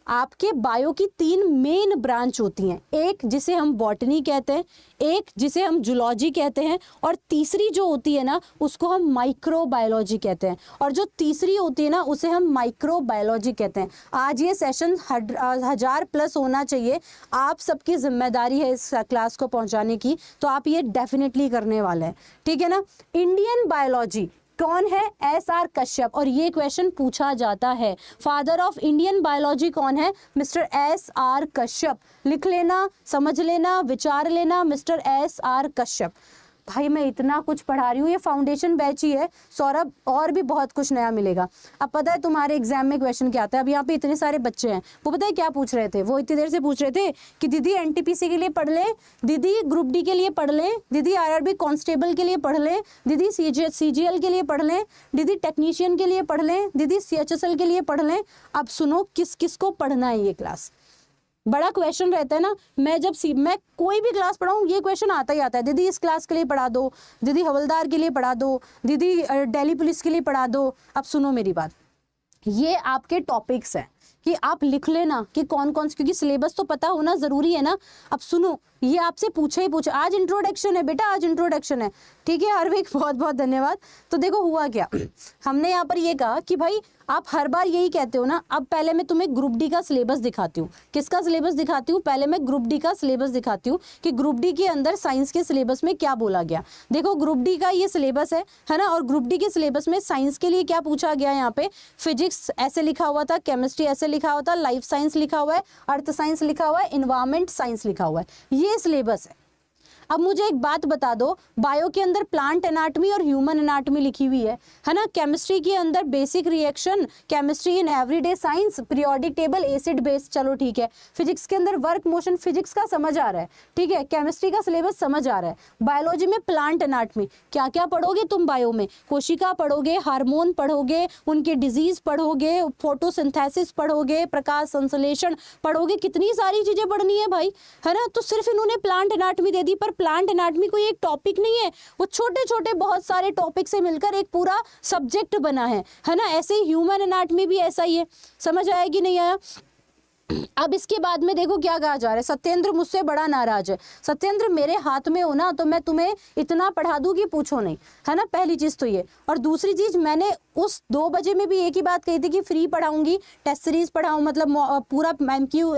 आपके बायो की 3 मेन ब्रांच होती हैं। एक जिसे हम बॉटनी कहते हैं, एक जिसे हम जूलॉजी कहते हैं, और तीसरी जो होती है ना उसको हम माइक्रोबायोलॉजी कहते हैं। और जो तीसरी होती है ना उसे हम माइक्रोबायोलॉजी कहते हैं। आज ये सेशन 1000+ होना चाहिए। आप सबकी जिम्मेदारी है इस क्लास को पहुंचाने की, तो आप ये डेफिनेटली करने वाले हैं, ठीक है ना। इंडियन बायोलॉजी कौन है? एस.आर. कश्यप, और ये क्वेश्चन पूछा जाता है। फादर ऑफ इंडियन बायोलॉजी कौन है? Mister S R. कश्यप। लिख लेना, समझ लेना, विचार लेना, मिस्टर एस.आर. कश्यप। भाई मैं इतना कुछ पढ़ा रही हूँ, ये फाउंडेशन बैच ही है सौरभ, और भी बहुत कुछ नया मिलेगा। अब पता है तुम्हारे एग्जाम में क्वेश्चन क्या आता है? अब यहाँ पे इतने सारे बच्चे हैं, वो पता है क्या पूछ रहे थे? वो इतनी देर से पूछ रहे थे कि दीदी एनटीपीसी के लिए पढ़ ले, दीदी ग्रुप डी के लिए पढ़ ले, दीदी आरआरबी कांस्टेबल के लिए पढ़ ले, दीदी सीजीएल के लिए पढ़ ले, दीदी टेक्नीशियन के लिए पढ़ ले, दीदी सीएचएसएल के लिए पढ़ ले। अब सुनो किस किस को पढ़ना है ये क्लास। बड़ा क्वेश्चन रहता है ना, मैं कोई भी क्लास पढ़ाऊँ ये क्वेश्चन आता ही आता है। दीदी इस क्लास के लिए पढ़ा दो, दीदी हवलदार के लिए पढ़ा दो, दीदी दिल्ली पुलिस के लिए पढ़ा दो। अब सुनो मेरी बात, ये आपके टॉपिक्स हैं कि आप लिख लेना कि कौन कौन से, क्योंकि सिलेबस तो पता होना जरूरी है ना। अब सुनो, ये आपसे पूछे ही पूछे। आज इंट्रोडक्शन है बेटा, आज इंट्रोडक्शन है, ठीक है हार्विक, बहुत बहुत धन्यवाद। तो देखो हुआ क्या, हमने यहाँ पर ये कहा कि भाई आप हर बार यही कहते हो ना। अब पहले मैं तुम्हें ग्रुप डी का सिलेबस दिखाती हूँ। किसका सिलेबस दिखाती हूँ? पहले मैं ग्रुप डी का सिलेबस दिखाती हूँ कि ग्रुप डी के अंदर साइंस के सिलेबस में क्या बोला गया। देखो ग्रुप डी का ये सिलेबस है ना, और ग्रुप डी के सिलेबस में साइंस के लिए क्या पूछा गया, यहाँ पे फिजिक्स ऐसे लिखा हुआ था, केमिस्ट्री ऐसे लिखा हुआ था, लाइफ साइंस लिखा हुआ है, अर्थ साइंस लिखा हुआ है, इन्वायरमेंट साइंस लिखा हुआ है, ये सिलेबस है। अब मुझे एक बात बता दो, बायो के अंदर प्लांट एनाटॉमी और ह्यूमन एनाटॉमी लिखी हुई है ना। केमिस्ट्री के अंदर basic reaction, chemistry in everyday science, periodic table, acid base, चलो ठीक है। फिजिक्स के अंदर वर्क मोशन, फिजिक्स का समझ आ रहा है, ठीक है। केमिस्ट्री का सिलेबस समझ आ रहा है। बायोलॉजी में प्लांट एनाटॉमी, क्या क्या पढ़ोगे तुम बायो में? कोशिका पढ़ोगे, हार्मोन पढ़ोगे, उनके डिजीज पढ़ोगे, फोटोसिंथेसिस पढ़ोगे, प्रकाश संश्लेषण पढ़ोगे, कितनी सारी चीजें पढ़नी है भाई, है ना। तो सिर्फ इन्होंने प्लांट एनाटॉमी दे दी, पर प्लांट एनाटॉमी कोई एक टॉपिक नहीं है, वो छोटे छोटे बहुत सारे टॉपिक से मिलकर एक पूरा सब्जेक्ट बना है ना। ऐसे ही ह्यूमन एनाटॉमी भी ऐसा ही है। समझ आया कि नहीं आया? अब इसके बाद में देखो क्या कहा जा रहा है, सत्येंद्र मुझसे बड़ा नाराज है। सत्येंद्र मेरे हाथ में हो ना तो मैं तुम्हें इतना पढ़ा दूं कि पूछो नहीं, है ना। पहली चीज तो ये, और दूसरी चीज मैंने उस 2 बजे में भी एक ही बात कही थी कि फ्री पढ़ाऊंगी, टेस्ट सीरीज पढ़ाऊं, मतलब पूरा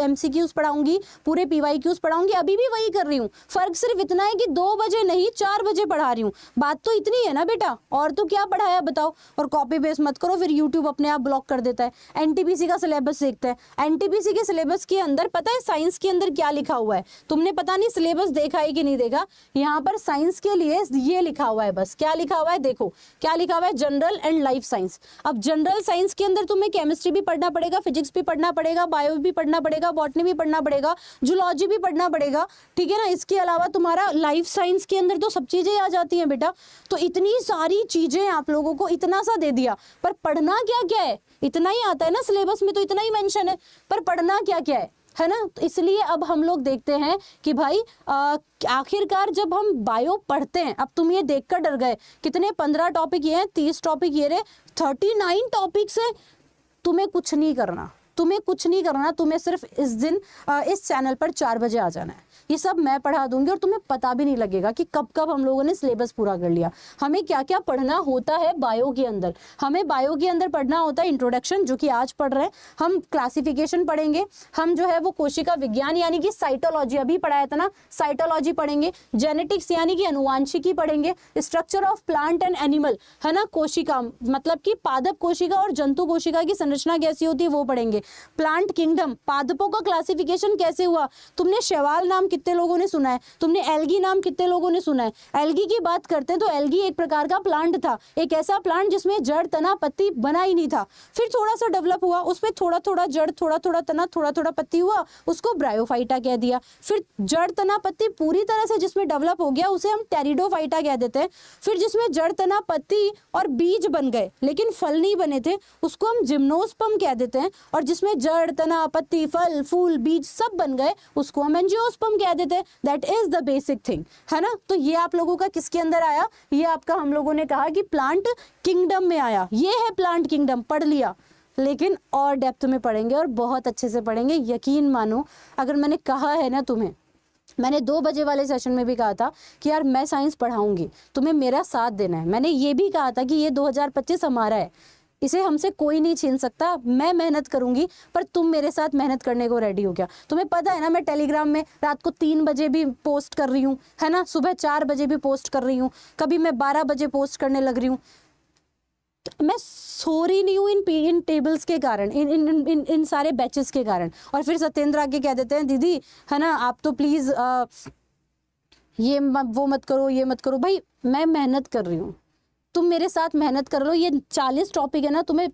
MCQs पढ़ाऊंगी, पूरे PYQs पढ़ाऊंगी। अभी भी वही कर रही हूँ, फर्क सिर्फ इतना है कि 2 बजे नहीं 4 बजे पढ़ा रही हूँ। बात तो इतनी है ना बेटा, और तो क्या पढ़ाया बताओ। और कॉपी पेस्ट मत करो, फिर यूट्यूब अपने आप ब्लॉक कर देता है। NTPC का सिलेबस देखते हैं, NTPC के सिलेबस के अंदर पता है साइंस के अंदर क्या लिखा हुआ है? तुमने पता नहीं सिलेबस देखा है कि नहीं देखा। यहाँ पर साइंस के लिए ये लिखा हुआ है, बस क्या लिखा हुआ है देखो, क्या लिखा हुआ है, जनरल एंड लाइफ साइंस। अब जनरल साइंस के अंदर तुम्हें केमिस्ट्री भी पढ़ना पड़ेगा, फिजिक्स भी पढ़ना पड़ेगा, बायो भी पढ़ना पड़ेगा, बॉटनी भी पढ़ना पड़ेगा, जूलॉजी भी पढ़ना पड़ेगा, ठीक है ना। इसके अलावा तुम्हारा लाइफ साइंस के अंदर तो सब चीजें आ जाती हैं बेटा। तो इतनी सारी चीजें आप लोगों को इतना सा दे दिया, पर पढ़ना क्या क्या है? इतना ही आता है ना सिलेबस में, तो इतना ही मेंशन है, पर पढ़ना क्या क्या है ना। तो इसलिए अब हम लोग देखते हैं कि भाई आखिरकार जब हम बायो पढ़ते हैं, अब तुम ये देखकर डर गए कितने 15 टॉपिक ये हैं, 30 टॉपिक ये रहे, 39 टॉपिक्स है। तुम्हें कुछ नहीं करना, तुम्हें कुछ नहीं करना, तुम्हें सिर्फ इस दिन इस चैनल पर 4 बजे आ जाना है। ये सब मैं पढ़ा दूंगी और तुम्हें पता भी नहीं लगेगा कि कब कब हम लोगों ने सिलेबस पूरा कर लिया। हमें क्या क्या पढ़ना होता है बायो के अंदर, हमें बायो के अंदर पढ़ना होता है इंट्रोडक्शन, जो कि आज पढ़ रहे हैं हम। क्लासिफिकेशन पढ़ेंगे हम, जो है वो कोशिका विज्ञान यानी कि साइटोलॉजी, अभी पढ़ाया था ना, साइटोलॉजी पढ़ेंगे। जेनेटिक्स यानी कि अनुवांशिकी पढ़ेंगे। Structure of plant and animal, है ना, कोशिका मतलब कि पादप कोशिका और जंतु कोशिका की संरचना कैसी होती है वो पढ़ेंगे। प्लांट किंगडम, पादपों का क्लासिफिकेशन कैसे हुआ। तुमने शैवाल नाम कितने लोगों ने सुना है? तुमने एल्गी नाम कितने लोगों ने सुना है? एल्गी की बात करते हैं तो एल्गी एक प्रकार का प्लांट था, एक ऐसा प्लांट जिसमें जड़ तना पत्ती बना ही नहीं था। फिर थोड़ा सा डेवलप हुआ, उसमें थोड़ा थोड़ा जड़, थोड़ा थोड़ा तना, थोड़ा थोड़ा पत्ती हुआ, उसको ब्रायोफाइटा कह दिया। फिर जड़ तना पत्ती पूरी तरह से जिसमें डेवलप हो गया उसे हम टेरिडोफाइटा कह देते हैं। फिर जिसमें जड़ तना पत्ती और बीज बन गए लेकिन फल नहीं बने थे उसको हम जिम्नोस्पर्म कह देते हैं। और जिसमें जड़ तना पत्ती फल फूल बीज सब बन गए उसको हम एंजियोस्पर्म कह देते हैं। That is the basic thing, है ना। तो ये आप लोगों का किसके अंदर आया? ये आपका हम लोगों ने कहा कि प्लांट किंगडम में आया। ये है प्लांट किंगडम, पढ़ लिया, लेकिन और डेप्थ में पढ़ेंगे और बहुत अच्छे से पढ़ेंगे। यकीन मानो, अगर मैंने कहा है ना तुम्हें, मैंने 2 बजे वाले सेशन में भी कहा था कि यार मैं साइंस पढ़ाऊंगी, तुम्हें मेरा साथ देना है। मैंने ये भी कहा था कि ये 2025 हमारा है, इसे हमसे कोई नहीं छीन सकता। मैं मेहनत करूंगी पर तुम मेरे साथ मेहनत करने को रेडी हो क्या? तुम्हें पता है ना मैं टेलीग्राम में रात को 3 बजे भी पोस्ट कर रही हूँ, है ना, सुबह 4 बजे भी पोस्ट कर रही हूँ, कभी मैं 12 बजे पोस्ट करने लग रही हूँ। मैं सो रही नहीं हूँ इन टेबल्स के कारण, इन सारे बैचेस के कारण। और फिर सत्येंद्र आके कह देते हैं दीदी, है ना, आप तो प्लीज ये वो मत करो, ये मत करो। भाई मैं मेहनत कर रही हूँ, तुम मेरे साथ मेहनत कर लो। ये 40 टॉपिक है ना, तुम्हें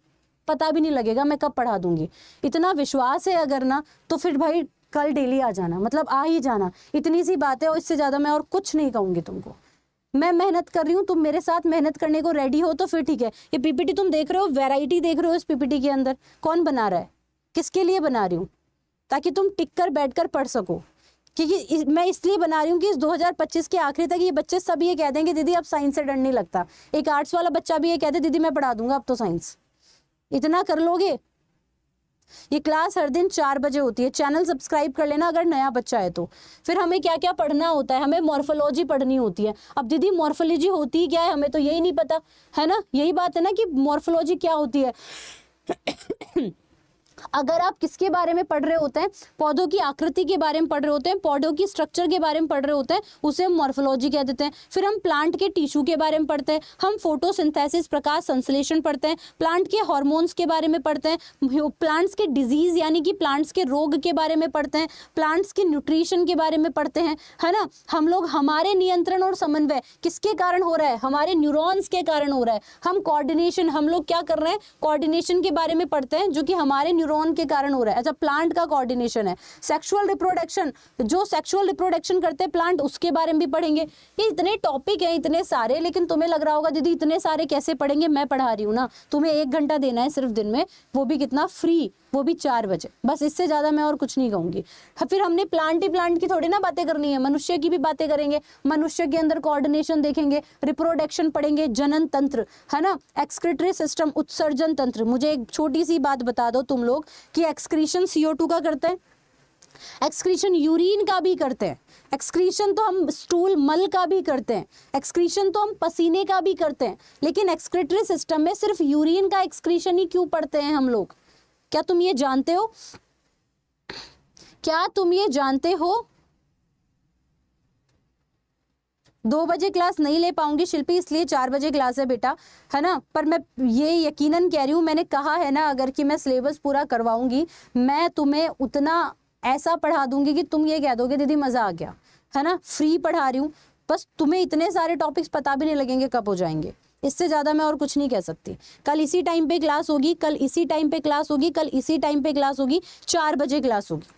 पता भी नहीं लगेगा मैं कब पढ़ा दूंगी। इतना विश्वास है अगर ना, तो फिर भाई कल डेली आ जाना, मतलब आ ही जाना। इतनी सी बात है और इससे ज़्यादा मैं और कुछ नहीं कहूँगी तुमको। मैं मेहनत कर रही हूँ, तुम मेरे साथ मेहनत करने को रेडी हो तो फिर ठीक है। ये PPT तुम देख रहे हो, वैरायटी देख रहे हो इस PPT के अंदर, कौन बना रहा है, किसके लिए बना रही हूँ? ताकि तुम टिक कर बैठ कर पढ़ सको। क्योंकि मैं इसलिए बना रही हूँ कि इस 2025 के आखिरी तक ये बच्चे सब ये कह देंगे दीदी अब साइंस से डर नहीं लगता। एक आर्ट्स वाला बच्चा भी ये कहते दीदी मैं पढ़ा दूंगा अब तो साइंस। इतना कर लोगे, ये क्लास हर दिन 4 बजे होती है। चैनल सब्सक्राइब कर लेना अगर नया बच्चा है तो। फिर हमें क्या क्या पढ़ना होता है, हमें मॉर्फोलॉजी पढ़नी होती है। अब दीदी मॉर्फोलॉजी होती क्या है, हमें तो यही नहीं पता है ना। यही बात है ना कि मॉर्फोलॉजी क्या होती है। अगर आप किसके बारे में पढ़ रहे होते हैं, पौधों की आकृति के बारे में पढ़ रहे होते हैं, पौधों की स्ट्रक्चर के बारे में पढ़ रहे होते हैं, उसे हम मॉर्फोलॉजी कह देते हैं। फिर हम प्लांट के टिश्यू के बारे में पढ़ते हैं, हम फोटोसिंथेसिस प्रकाश संश्लेषण पढ़ते हैं, प्लांट के हार्मोन्स के बारे में पढ़ते हैं, प्लांट्स के डिजीज यानी कि प्लांट्स के रोग के बारे में पढ़ते हैं, प्लांट्स के न्यूट्रिशन के बारे में पढ़ते हैं, है ना। हम लोग हमारे नियंत्रण और समन्वय किसके कारण हो रहा है, हमारे न्यूरॉन्स के कारण हो रहा है। हम कोऑर्डिनेशन, हम लोग क्या कर रहे हैं, कोऑर्डिनेशन के बारे में पढ़ते हैं जो कि हमारे न्यूरॉन के कारण हो रहा है। अच्छा, प्लांट का कोऑर्डिनेशन है। सेक्सुअल रिप्रोडक्शन, जो सेक्सुअल रिप्रोडक्शन करते हैं प्लांट, उसके बारे में भी पढ़ेंगे। ये इतने टॉपिक हैं, इतने सारे, लेकिन तुम्हें लग रहा होगा दीदी इतने सारे कैसे पढ़ेंगे, मैं पढ़ा रही हूँ ना। तुम्हें 1 घंटा देना है सिर्फ दिन में, वो भी कितना, फ्री, वो भी 4 बजे, बस। इससे ज्यादा मैं और कुछ नहीं कहूंगी। फिर हमने प्लांट ही प्लांट की थोड़ी ना बातें करनी है, मनुष्य की भी बातें करेंगे। मनुष्य के अंदर कोऑर्डिनेशन देखेंगे, रिप्रोडक्शन पढ़ेंगे, जनन तंत्र, है ना, एक्सक्रीटरी सिस्टम, उत्सर्जन तंत्र। मुझे एक छोटी सी बात बता दो तुम लोग कि एक्सक्रीशन CO2 का करते हैं, एक्सक्रीशन यूरिन का भी करते हैं, एक्सक्रीशन तो हम स्टूल मल का भी करते हैं, एक्सक्रीशन तो हम पसीने का भी करते हैं, लेकिन एक्सक्रीटरी सिस्टम में सिर्फ यूरिन का एक्सक्रीशन ही क्यों पढ़ते हैं हम लोग? क्या तुम ये जानते हो? क्या तुम ये जानते हो? 2 बजे क्लास नहीं ले पाऊंगी शिल्पी, इसलिए 4 बजे क्लास है बेटा, है ना। पर मैं ये यकीनन कह रही हूँ, मैंने कहा है ना, अगर कि मैं सिलेबस पूरा करवाऊंगी, मैं तुम्हें उतना ऐसा पढ़ा दूंगी कि तुम ये कह दोगे दीदी मजा आ गया, है ना। फ्री पढ़ा रही हूँ, बस तुम्हें इतने सारे टॉपिक्स पता भी नहीं लगेंगे कब हो जाएंगे। इससे ज़्यादा मैं और कुछ नहीं कह सकती। कल इसी टाइम पे क्लास होगी, कल इसी टाइम पे क्लास होगी, कल इसी टाइम पे क्लास होगी, 4 बजे क्लास होगी।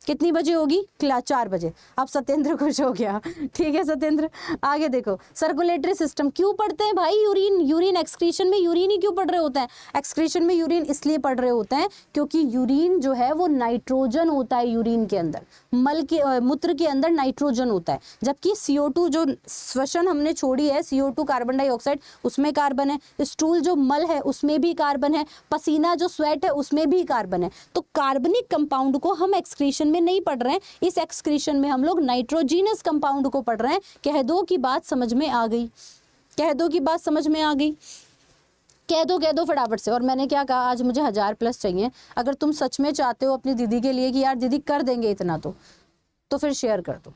कितनी बजे होगी क्लास? 4 बजे। अब सत्येंद्र खुश हो गया, ठीक है सत्येंद्र। आगे देखो, सर्कुलेटरी सिस्टम क्यों पढ़ते हैं भाई? यूरिन एक्सक्रीशन में यूरिन ही क्यों पढ़ रहे होते हैं? एक्सक्रीशन में यूरिन इसलिए पढ़ रहे होते हैं क्योंकि यूरिन जो है वो नाइट्रोजन होता है। यूरिन के अंदर, मल के मूत्र के अंदर नाइट्रोजन होता है, जबकि CO2 जो श्वसन हमने छोड़ी है, CO2 कार्बन डाइऑक्साइड, उसमें कार्बन है। स्टूल जो मल है उसमें भी कार्बन है, पसीना जो स्वेट है उसमें भी कार्बन है। तो कार्बनिक कंपाउंड को हम एक्सक्रीशन में नहीं पढ़ रहे हैं, इस एक्सक्रीशन में हम लोग नाइट्रोजीनस कंपाउंड को पढ़ रहे हैं। कह दो कि बात समझ में आ गई, कह दो कि बात समझ में आ गई, कह दो फटाफट से। और मैंने क्या कहा, आज मुझे 1000+ चाहिए। अगर तुम सच में चाहते हो अपनी दीदी के लिए कि यार दीदी कर देंगे इतना, तो फिर शेयर कर दो,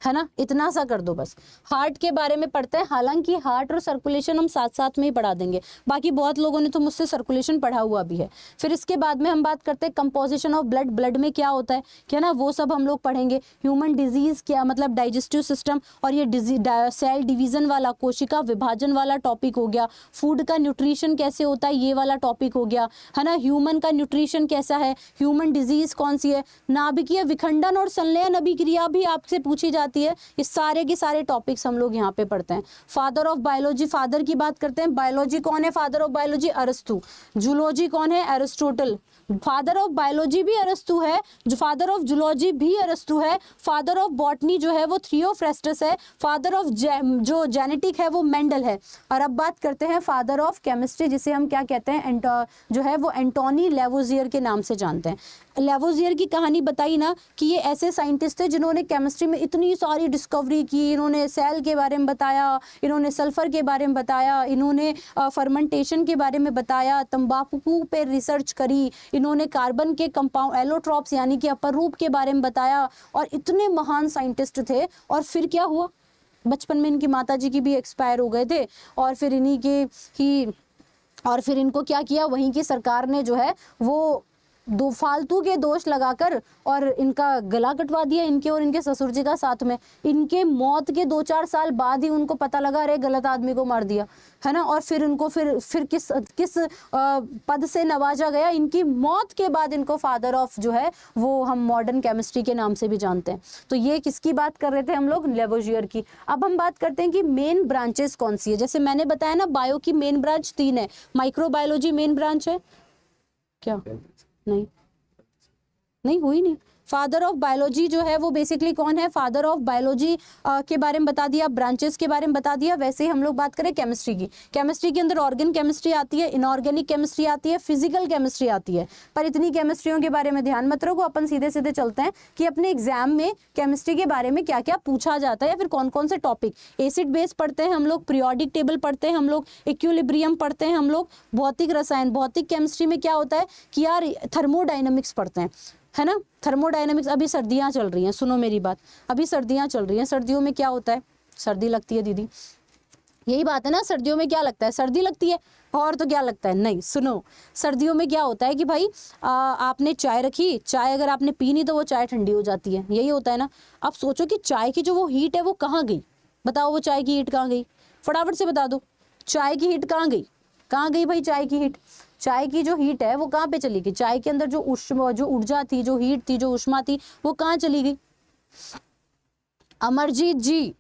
है ना, इतना सा कर दो बस। हार्ट के बारे में पढ़ते हैं, हालांकि हार्ट और सर्कुलेशन हम साथ साथ में ही पढ़ा देंगे। बाकी बहुत लोगों ने तो मुझसे सर्कुलेशन पढ़ा हुआ भी है। फिर इसके बाद में हम बात करते हैं कंपोजिशन ऑफ ब्लड, ब्लड में क्या होता है, क्या ना, वो सब हम लोग पढ़ेंगे। ह्यूमन डिजीज क्या मतलब, डाइजेस्टिव सिस्टम, और ये सेल डिवीजन वाला, कोशिका विभाजन वाला टॉपिक हो गया। फूड का न्यूट्रिशन कैसे होता है, ये वाला टॉपिक हो गया, है ना। ह्यूमन का न्यूट्रिशन कैसा है, ह्यूमन डिजीज कौन सी है, नाभिकीय विखंडन और संलयन अभिक्रिया भी आपसे पूछी जाती है। ये सारे के सारे टॉपिक्स हम लोग यहाँ पे पढ़ते हैं। फादर ऑफ बायोलॉजी, फादर की बात करते हैं। बायोलॉजी कौन है फादर ऑफ बायोलॉजी? अरस्तु। जूलॉजी कौन है? एरिस्टोटल। फादर ऑफ बायोलॉजी भी अरस्तु है, जो फादर ऑफ जूलॉजी भी अरस्तु है। फादर ऑफ बॉटनी जो है वो थियोफ्रेस्टस है। फादर ऑफ जो जेनेटिक है वो मेंडल है। और अब बात करते हैं फादर ऑफ केमिस्ट्री, जिसे हम क्या कहते हैं, जो है वो एंटोनी लेवोजियर के नाम से जानते हैं। लेवोजियर की कहानी बताई ना कि ये ऐसे साइंटिस्ट थे जिन्होंने केमिस्ट्री में इतनी सारी डिस्कवरी की। इन्होंने सेल के बारे में बताया, इन्होंने सल्फर के बारे में बताया, इन्होंने फर्मेंटेशन के बारे में बताया, तंबाकू पे रिसर्च करी, इन्होंने कार्बन के कंपाउंड एलोट्रॉप्स यानी कि अपर रूप के बारे में बताया। और इतने महान साइंटिस्ट थे। और फिर क्या हुआ, बचपन में इनकी माताजी की भी एक्सपायर हो गए थे। और फिर इन्हीं के ही, और फिर इनको क्या किया, वहीं की सरकार ने जो है वो दो फालतू के दोष लगाकर और इनका गला कटवा दिया, इनके और इनके ससुर जी का साथ में। इनके मौत के 2-4 साल बाद ही उनको पता लगा, अरे गलत आदमी को मार दिया, है ना। और फिर इनको फिर किस पद से नवाजा गया, इनकी मौत के बाद इनको फादर ऑफ जो है वो हम मॉडर्न केमिस्ट्री के नाम से भी जानते हैं। तो ये किसकी बात कर रहे थे हम लोग? लेवोजियर की। अब हम बात करते हैं कि मेन ब्रांचेस कौन सी है। जैसे मैंने बताया ना, बायो की मेन ब्रांच 3 है। माइक्रोबायोलॉजी मेन ब्रांच है क्या? नहीं हुई नहीं। फादर ऑफ बायोलॉजी जो है वो बेसिकली कौन है, फादर ऑफ बायोलॉजी के बारे में बता दिया, ब्रांचेस के बारे में बता दिया। वैसे ही हम लोग बात करें केमिस्ट्री की, केमिस्ट्री के अंदर ऑर्गेन केमिस्ट्री आती है, इनऑर्गेनिक केमिस्ट्री आती है, फिजिकल केमिस्ट्री आती है। पर इतनी केमिस्ट्रियों के बारे में ध्यान मत रखो, अपन सीधे सीधे चलते हैं कि अपने एग्जाम में केमिस्ट्री के बारे में क्या क्या पूछा जाता है या फिर कौन कौन से टॉपिक। एसिड बेस पढ़ते हैं हम लोग, पीरियोडिक टेबल पढ़ते हैं हम लोग, इक्विलिब्रियम पढ़ते हैं हम लोग, भौतिक रसायन, भौतिक केमिस्ट्री में क्या होता है कि यार थर्मोडायनेमिक्स पढ़ते हैं, है ना। थर्मोडायनेमिक्स, अभी सर्दियां चल रही हैं, सुनो मेरी बात, अभी सर्दियां चल रही हैं, सर्दियों में क्या होता है, सर्दी लगती है दीदी, यही बात है ना, सर्दियों में क्या लगता है, सर्दी लगती है, और तो क्या लगता है, नहीं। सुनो, सर्दियों में क्या होता है कि भाई आपने चाय रखी, चाय अगर आपने पी नहीं तो वो चाय ठंडी हो जाती है, यही होता है ना। अब सोचो कि चाय की जो वो हीट है वो कहाँ गई, बताओ वो चाय की हीट कहाँ गई, फटाफट से बता दो, चाय की हीट कहाँ गई, कहाँ गई भाई चाय की हीट, चाय की जो हीट है वो कहाँ पे चली गई, चाय के अंदर जो जो ऊर्जा थी, जो हीट थी, जो उष्मा थी, वो कहाँ चली गई। अमरजीत जी,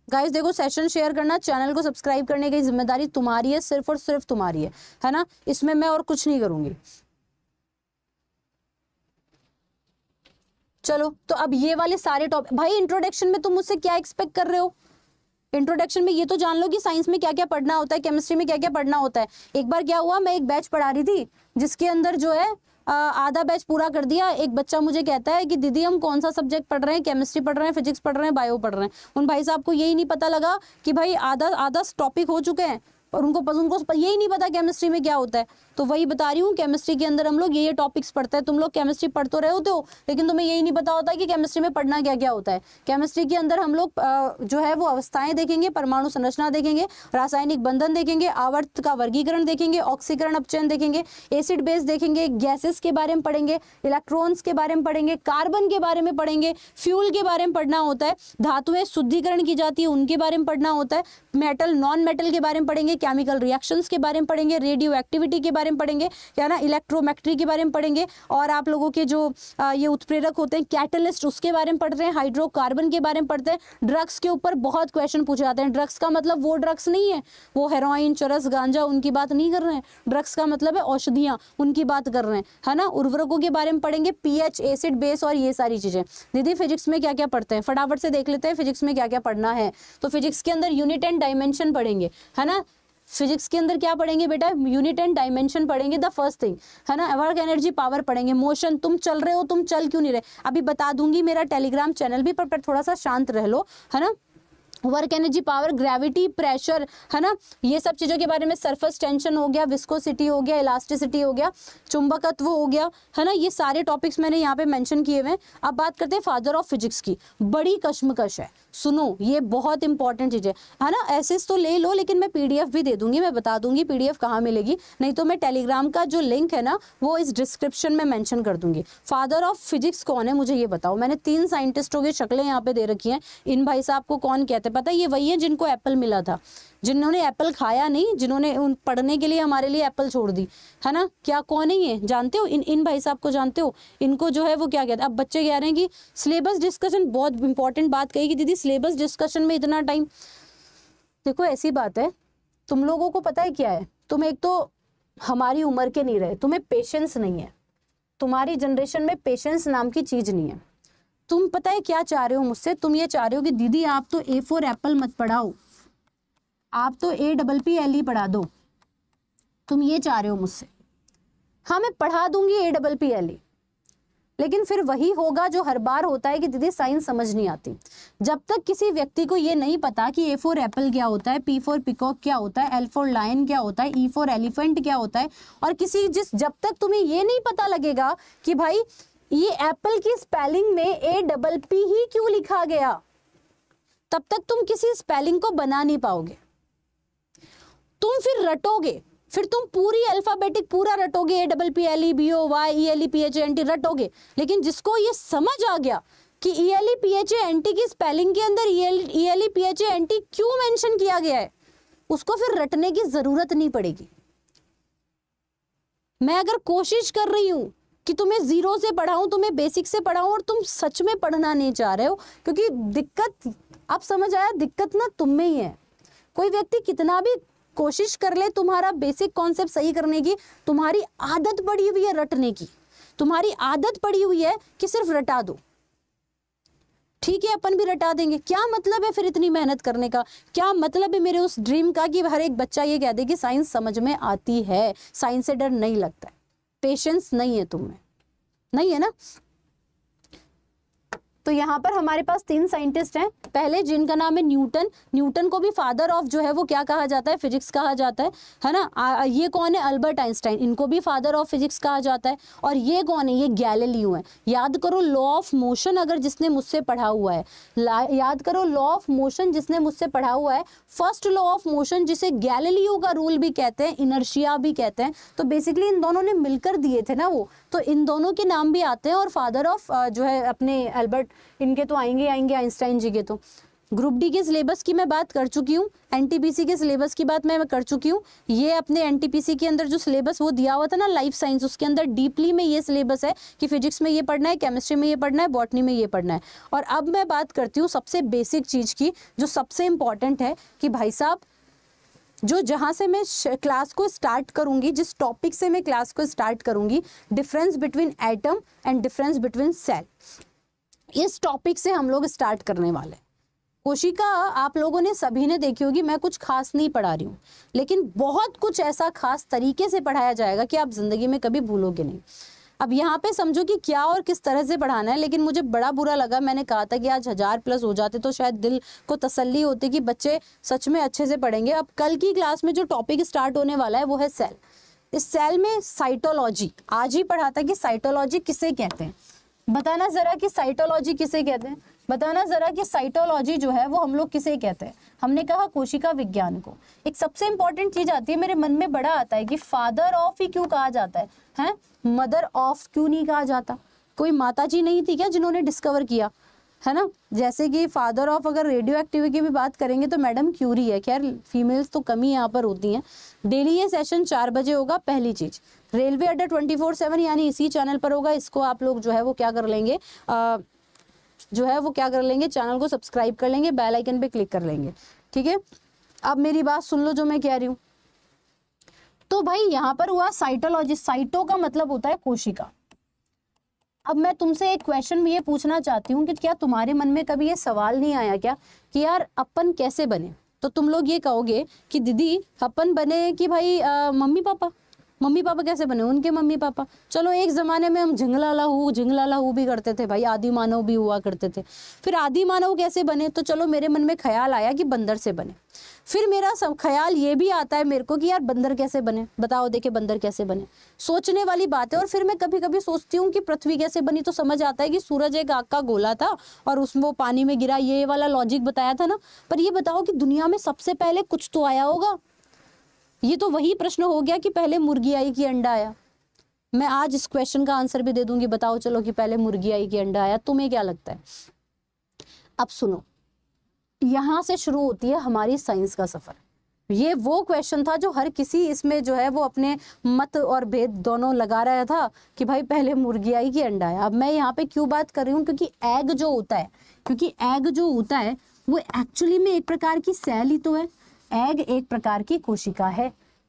गाइस देखो सेशन शेयर करना, चैनल को सब्सक्राइब करने की जिम्मेदारी तुम्हारी है, सिर्फ और सिर्फ तुम्हारी है ना, इसमें मैं और कुछ नहीं करूंगी। चलो तो अब ये वाले सारे टॉपिक, भाई इंट्रोडक्शन में तुम मुझसे क्या एक्सपेक्ट कर रहे हो, इंट्रोडक्शन में ये तो जान लो कि साइंस में क्या क्या पढ़ना होता है, केमिस्ट्री में क्या क्या पढ़ना होता है। एक बार क्या हुआ, मैं एक बैच पढ़ा रही थी जिसके अंदर जो है आधा बैच पूरा कर दिया, एक बच्चा मुझे कहता है कि दीदी हम कौन सा सब्जेक्ट पढ़ रहे हैं, केमिस्ट्री पढ़ रहे हैं, फिजिक्स पढ़ रहे हैं, बायो पढ़ रहे हैं। उन भाई साहब को यही नहीं पता लगा कि भाई आधा टॉपिक हो चुके हैं और उनको यही नहीं पता केमिस्ट्री में क्या होता है। तो वही बता रही हूँ, केमिस्ट्री के अंदर हम लोग ये टॉपिक्स पढ़ते हैं, तुम लोग केमिस्ट्री पढ़ तो रहे होते हो लेकिन तुम्हें यही नहीं पता होता कि केमिस्ट्री में पढ़ना क्या क्या होता है। केमिस्ट्री के अंदर हम लोग जो है वो अवस्थाएं देखेंगे, परमाणु संरचना देखेंगे, रासायनिक बंधन देखेंगे, आवर्त का वर्गीकरण देखेंगे, ऑक्सीकरण अपचयन देखेंगे, एसिड बेस देखेंगे, गैसेस के बारे में पढ़ेंगे, इलेक्ट्रॉन्स के बारे में पढ़ेंगे, कार्बन के बारे में पढ़ेंगे, फ्यूल के बारे में पढ़ना होता है, धातुएं शुद्धिकरण की जाती है उनके बारे में पढ़ना होता है, मेटल नॉन मेटल के बारे में पढ़ेंगे, केमिकल रिएक्शंस के बारे में पढ़ेंगे, रेडियो एक्टिविटी के बारे में पढ़ेंगे, क्या ना, इलेक्ट्रोमेट्री के बारे में पढ़ेंगे, और आप लोगों के जो ये उत्प्रेरक होते हैं कैटलिस्ट उसके बारे में पढ़ते हैं, हाइड्रोकार्बन के बारे में पढ़ते हैं। ड्रग्स के ऊपर बहुत क्वेश्चन पूछे जाते हैं। ड्रग्स का मतलब वो ड्रग्स नहीं है, वो हेरोइन, चरस, गांजा उनकी बात नहीं कर रहे हैं। ड्रग्स का मतलब है औषधियां, उनकी बात कर रहे हैं, है ना। उर्वरकों के बारे में पढ़ेंगे, पीएच, एसिड बेस और ये सारी चीजें। दीदी फिजिक्स में क्या क्या पढ़ते हैं, फटाफट से देख लेते हैं फिजिक्स में क्या क्या पढ़ना है। तो फिजिक्स के अंदर यूनिट एंड डायमेंशन पढ़ेंगे, है ना। फिजिक्स के अंदर क्या पढ़ेंगे बेटा, यूनिट एंड डायमेंशन पढ़ेंगे, द फर्स्ट थिंग, है ना। वर्क एनर्जी पावर पढ़ेंगे, मोशन, तुम चल रहे हो, तुम चल क्यों नहीं रहे, अभी बता दूंगी, मेरा टेलीग्राम चैनल भी, पर थोड़ा सा शांत रह लो, है ना। Work energy power, gravity, pressure, है ना, ये सब चीजों के बारे में, सरफेस टेंशन हो गया, विस्कोसिटी हो गया, इलास्टिसिटी हो गया, चुंबकत्व हो गया, है ना। ये सारे टॉपिक्स मैंने यहाँ पे मेंशन किए हुए हैं। अब बात करते हैं फादर ऑफ फिजिक्स की, बड़ी कश्मकश है, सुनो ये बहुत इंपॉर्टेंट चीज है ना। एसेस तो ले लो लेकिन मैं पीडीएफ भी दे दूंगी, मैं बता दूंगी पीडीएफ कहाँ मिलेगी, नहीं तो मैं टेलीग्राम का जो लिंक है ना वो इस डिस्क्रिप्शन में मेंशन कर दूंगी। फादर ऑफ फिजिक्स कौन है मुझे ये बताओ, मैंने 3 साइंटिस्टों की शक्लें यहाँ पे दे रखी हैं, इन भाई साहब को कौन कहते हैं पता है, ये वही है जिनको एप्पल मिला था, जिन्होंने एप्पल खाया नहीं, जिन्होंने उन पढ़ने के लिए हमारे लिए एप्पल छोड़ दी, है ना। क्या कौन है ये, जानते हो, इन भाई साहब को जानते हो, इनको जो है वो क्या कहते हैं। अब बच्चे कह रहे हैं कि सिलेबस डिस्कशन, बहुत इंपॉर्टेंट बात कही कि दीदी सिलेबस डिस्कशन में इतना टाइम, देखो ऐसी बात है, तुम लोगों को पता है क्या है, तुम एक तो हमारी उम्र के नहीं रहे, तुम्हें पेशेंस नहीं है, तुम्हारी जनरेशन में पेशेंस नाम की चीज नहीं है। तुम पता है क्या चाह रहे हो मुझसे, तुम ये चाह रहे हो कि दीदी आप तो A फॉर एप्पल मत पढ़ाओ, आप तो APPLE पढ़ा दो, तुम ये चाह रहे हो मुझसे। हाँ मैं पढ़ा दूंगी APPLE, लेकिन फिर वही होगा जो हर बार होता है कि दीदी साइंस समझ नहीं आती। जब तक किसी व्यक्ति को ये नहीं पता कि A फॉर एप्पल क्या होता है, P फॉर पिकॉक क्या होता है, L फॉर लायन क्या होता है, E फॉर एलिफेंट क्या होता है, और जब तक तुम्हें ये नहीं पता लगेगा कि भाई ये एप्पल की स्पेलिंग में APP ही क्यों लिखा गया, तब तक तुम किसी स्पेलिंग को बना नहीं पाओगे। तुम फिर रटोगे, फिर तुम पूरी अल्फाबेटिक पूरा रटोगे, APPLE BOY ELE PHANT रटोगे, लेकिन जिसको ये समझ आ गया कि ELE PHANT की स्पेलिंग के अंदर ELE PHANT क्यों मेंशन किया गया है, उसको फिर रटने की जरूरत नहीं पड़ेगी। मैं अगर कोशिश कर रही हूं कि तुम्हें जीरो से पढ़ाऊं, तुम्हें बेसिक से पढ़ाऊं, और तुम सच में पढ़ना नहीं चाह रहे हो, क्योंकि दिक्कत, अब समझ आया, दिक्कत ना तुम में ही है। कोई व्यक्ति कितना भी कोशिश कर ले तुम्हारा बेसिक कॉन्सेप्ट सही करने की, तुम्हारी आदत पड़ी हुई है रटने की, तुम्हारी आदत पड़ी हुई है कि सिर्फ रटा दो। ठीक है, अपन भी रटा देंगे, क्या मतलब है फिर इतनी मेहनत करने का, क्या मतलब है मेरे उस ड्रीम का कि हर एक बच्चा ये कह दे कि साइंस समझ में आती है, साइंस से डर नहीं लगता है। पेशेंस नहीं है तुम में, नहीं है ना। तो यहाँ पर हमारे पास 3 साइंटिस्ट हैं। पहले जिनका नाम है न्यूटन, न्यूटन को भी फादर ऑफ जो है वो क्या कहा जाता है, फिजिक्स कहा जाता है ना। ये कौन है, अल्बर्ट आइंस्टाइन, इनको भी फादर ऑफ फिजिक्स कहा जाता है। और ये कौन है, ये गैलीलियो है। याद करो लॉ ऑफ मोशन, अगर जिसने मुझसे पढ़ा हुआ है, याद करो लॉ ऑफ मोशन जिसने मुझसे पढ़ा हुआ है, फर्स्ट लॉ ऑफ मोशन जिसे गैलीलियो का रूल भी कहते हैं, इनर्शिया भी कहते हैं। तो बेसिकली इन दोनों ने मिलकर दिए थे ना वो, तो इन दोनों के नाम भी आते हैं। और फादर ऑफ जो है अपने अल्बर्ट, इनके तो आएंगे आइंस्टाइन जी के। तो ग्रुप डी के सिलेबस की मैं बात कर चुकी हूँ, एनटीपीसी के सिलेबस की बात मैं कर चुकी हूँ। ये अपने एनटीपीसी के अंदर जो सिलेबस वो दिया हुआ था ना लाइफ साइंस, उसके अंदर डीपली में ये सिलेबस है कि फिजिक्स में ये पढ़ना है, केमिस्ट्री में ये पढ़ना है, बॉटनी में ये पढ़ना है। और अब मैं बात करती हूँ सबसे बेसिक चीज की, जो सबसे इंपॉर्टेंट है कि भाई साहब जो जहाँ से मैं क्लास को स्टार्ट करूंगी, जिस टॉपिक से मैं क्लास को स्टार्ट करूंगी, difference between atom and difference between cell, इस टॉपिक से हम लोग स्टार्ट करने वाले। कोशिका आप लोगों ने सभी ने देखी होगी, मैं कुछ खास नहीं पढ़ा रही हूँ, लेकिन बहुत कुछ ऐसा खास तरीके से पढ़ाया जाएगा कि आप जिंदगी में कभी भूलोगे नहीं। अब यहाँ पे समझो कि क्या और किस तरह से पढ़ाना है, लेकिन मुझे बड़ा बुरा लगा, मैंने कहा था कि आज 1000+ हो जाते तो शायद दिल को तसल्ली होती कि बच्चे सच में अच्छे से पढ़ेंगे। अब कल की क्लास में जो टॉपिक स्टार्ट होने वाला है वो है सेल। इस सेल में साइटोलॉजी, आज ही पढ़ा था कि साइटोलॉजी किसे कहते हैं, बताना जरा कि साइटोलॉजी किसे कहते हैं, बताना जरा कि साइटोलॉजी जो है वो हम लोग किसे कहते हैं। हमने कहा कोशिका विज्ञान को। एक सबसे इंपॉर्टेंट चीज आती है, मेरे मन में बड़ा आता है कि फादर ऑफ ही क्यों कहा जाता है, हैं मदर ऑफ क्यों नहीं कहा जाता। कोई माता जी नहीं थी क्या जिन्होंने डिस्कवर किया, है ना। जैसे कि फादर ऑफ अगर रेडियो एक्टिविटी की भी बात करेंगे तो मैडम क्यूरी है। खैर फीमेल्स तो कम ही यहाँ पर होती हैं। डेली ये सेशन 4 बजे होगा। पहली चीज रेलवे अड्डा 24/7 यानी इसी चैनल पर होगा। इसको आप लोग जो है वो क्या कर लेंगे, चैनल को सब्सक्राइब कर लेंगे, बेल आइकन पे क्लिक कर लेंगे, ठीक है। अब मेरी बात सुन लो जो मैं कह रही हूँ। तो भाई यहाँ पर हुआ साइटोलॉजी, साइटो का मतलब होता है कोशिका। अब मैं तुमसे एक क्वेश्चन ये पूछना चाहती हूँ कि क्या तुम्हारे मन में कभी ये सवाल नहीं आया क्या कि यार अपन कैसे बने। तो तुम लोग ये कहोगे कि दीदी अपन बने कि भाई मम्मी पापा कैसे बने, उनके मम्मी पापा। चलो एक जमाने में हम झिंगला लहू भी करते थे भाई, आदि मानव भी हुआ करते थे। फिर आदि मानव कैसे बने, तो चलो मेरे मन में ख्याल आया कि बंदर से बने। फिर मेरा सब ख्याल ये भी आता है मेरे को कि यार बंदर कैसे बने, बताओ देखे बंदर कैसे बने, सोचने वाली बात है। और फिर मैं कभी कभी सोचती हूँ कि पृथ्वी कैसे बनी, तो समझ आता है कि सूरज एक आग का गोला था और उसमें वो पानी में गिरा, ये वाला लॉजिक बताया था ना। पर ये बताओ कि दुनिया में सबसे पहले कुछ तो आया होगा। ये तो वही प्रश्न हो गया कि पहले मुर्गी आई कि अंडा आया। मैं आज इस क्वेश्चन का आंसर भी दे दूंगी, बताओ चलो कि पहले मुर्गी आई कि अंडा आया, तुम्हें क्या लगता है। अब सुनो, यहां से शुरू होती है हमारी साइंस का सफर। ये वो क्वेश्चन था जो हर किसी इसमें जो है वो अपने मत और भेद दोनों लगा रहा था कि भाई पहले मुर्गी आई कि अंडा आया। अब मैं यहाँ पे क्यों बात कर रही हूँ, क्योंकि एग जो होता है वो एक्चुअली में एक प्रकार की सेल ही तो है। एग एक प्रकार की कोशिका है।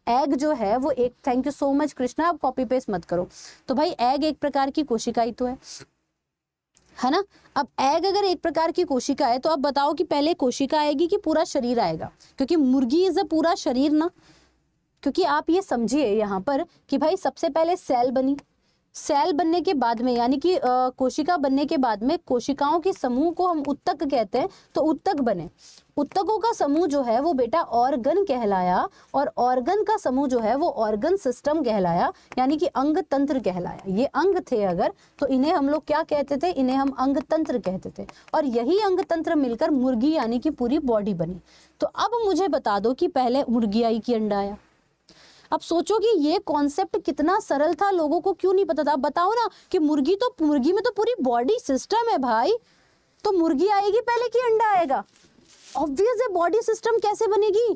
एग जो है वो एक, thank you so much Krishna, आप कॉपी पेस्ट मत करो। तो भाई एग एक प्रकार की कोशिका ही तो है ना। अब एग अगर एक प्रकार की कोशिका है तो अब बताओ कि पहले कोशिका आएगी कि पूरा शरीर आएगा, क्योंकि मुर्गी इज अ पूरा शरीर ना। क्योंकि आप ये समझिए यहाँ पर कि भाई सबसे पहले सेल बनी, सेल बनने के बाद में यानी कि कोशिका बनने के बाद में कोशिकाओं के समूह को हम उत्तक कहते हैं, तो उत्तक बने। उत्तकों का समूह जो है वो बेटा ऑर्गन कहलाया, और ऑर्गन का समूह जो है वो ऑर्गन सिस्टम कहलाया, यानी कि अंग तंत्र कहलाया। ये अंग थे अगर, तो इन्हें हम लोग क्या कहते थे, इन्हें हम अंग तंत्र कहते थे। और यही अंग तंत्र मिलकर मुर्गी यानी कि पूरी बॉडी बनी। तो अब मुझे बता दो कि पहले मुर्गी आई कि अंडा आया। अब सोचो कि ये कॉन्सेप्ट कितना सरल था, लोगों को क्यों नहीं पता था। बताओ ना कि मुर्गी में तो पूरी बॉडी सिस्टम है भाई, तो मुर्गी आएगी पहले कि अंडा आएगा। ऑब्वियस है, बॉडी सिस्टम कैसे बनेगी,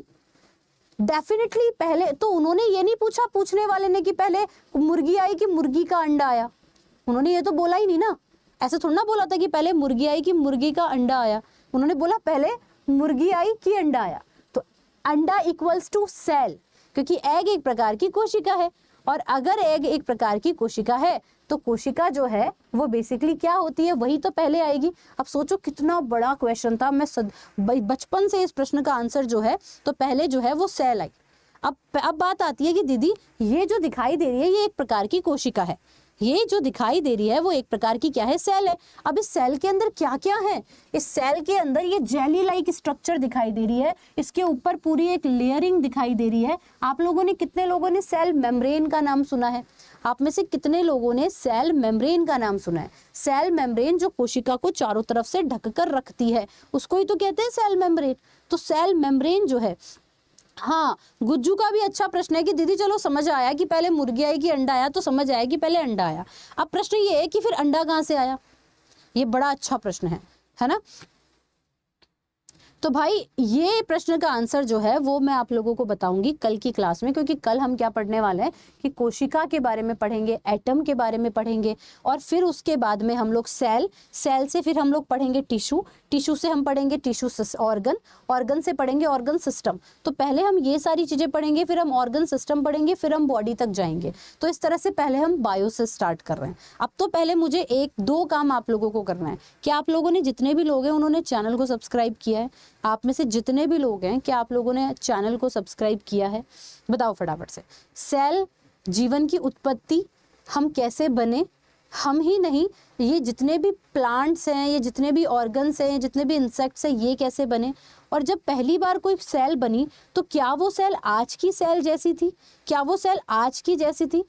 डेफिनेटली पहले। तो उन्होंने ये नहीं पूछा, पूछने वाले ने, कि पहले मुर्गी आई कि मुर्गी का अंडा आया। उन्होंने ये तो बोला ही नहीं ना, ऐसे थोड़ा ना बोला था कि पहले मुर्गी आई कि मुर्गी का अंडा आया। उन्होंने बोला पहले मुर्गी आई कि अंडा आया। तो अंडा इक्वल्स टू सेल, क्योंकि एग एक प्रकार की कोशिका है। और अगर एग एक प्रकार की कोशिका है तो कोशिका जो है वो बेसिकली क्या होती है, वही तो पहले आएगी। अब सोचो कितना बड़ा क्वेश्चन था, मैं बचपन से इस प्रश्न का आंसर जो है तो पहले जो है वो सेल आई। अब बात आती है कि दीदी ये जो दिखाई दे रही है ये एक प्रकार की कोशिका है, ये जो दिखाई दे रही है वो एक प्रकार की क्या है, सेल है। अब इस सेल के अंदर क्या क्या है, इस सेल के अंदर ये जेली लाइक स्ट्रक्चर दिखाई दे रही है, इसके ऊपर पूरी एक लेयरिंग दिखाई दे रही है। आप लोगों ने कितने लोगों ने सेल मेम्ब्रेन का नाम सुना है, आप में से कितने लोगों ने सेल मेम्ब्रेन का नाम सुना है। सेल मेम्ब्रेन जो कोशिका को चारों तरफ से ढककर रखती है उसको ही तो कहते हैं सेल मेम्ब्रेन। तो सेल मेम्ब्रेन जो है, हाँ गुज्जू का भी अच्छा प्रश्न है कि दीदी चलो समझ आया कि पहले मुर्गी आई कि अंडा आया, तो समझ आया कि पहले अंडा आया। अब प्रश्न ये है कि फिर अंडा कहाँ से आया, ये बड़ा अच्छा प्रश्न है ना। तो भाई ये प्रश्न का आंसर जो है वो मैं आप लोगों को बताऊंगी कल की क्लास में, क्योंकि कल हम क्या पढ़ने वाले हैं कि कोशिका के बारे में पढ़ेंगे, एटम के बारे में पढ़ेंगे, और फिर उसके बाद में हम लोग सेल से फिर हम लोग पढ़ेंगे टिश्यू से हम पढ़ेंगे टिश्यू ऑर्गन से पढ़ेंगे ऑर्गन सिस्टम। तो पहले हम ये सारी चीजें पढ़ेंगे, फिर हम ऑर्गन सिस्टम पढ़ेंगे, फिर हम बॉडी तक जाएंगे। तो इस तरह से पहले हम बायो से स्टार्ट कर रहे हैं। अब तो पहले मुझे 1-2 काम आप लोगों को करना है कि आप लोगों ने जितने भी लोग हैं उन्होंने चैनल को सब्सक्राइब किया है। आप में से जितने भी लोग हैं कि आप लोगों ने चैनल को सब्सक्राइब किया है, बताओ फटाफट से। सेल, जीवन की उत्पत्ति, हम कैसे बने, हम ही नहीं ये जितने भी प्लांट्स हैं, ये जितने भी ऑर्गन्स हैं, जितने भी इंसेक्ट्स हैं, ये कैसे बने, और जब पहली बार कोई सेल बनी तो क्या वो सेल आज की सेल जैसी थी, क्या वो सेल आज की जैसी थी।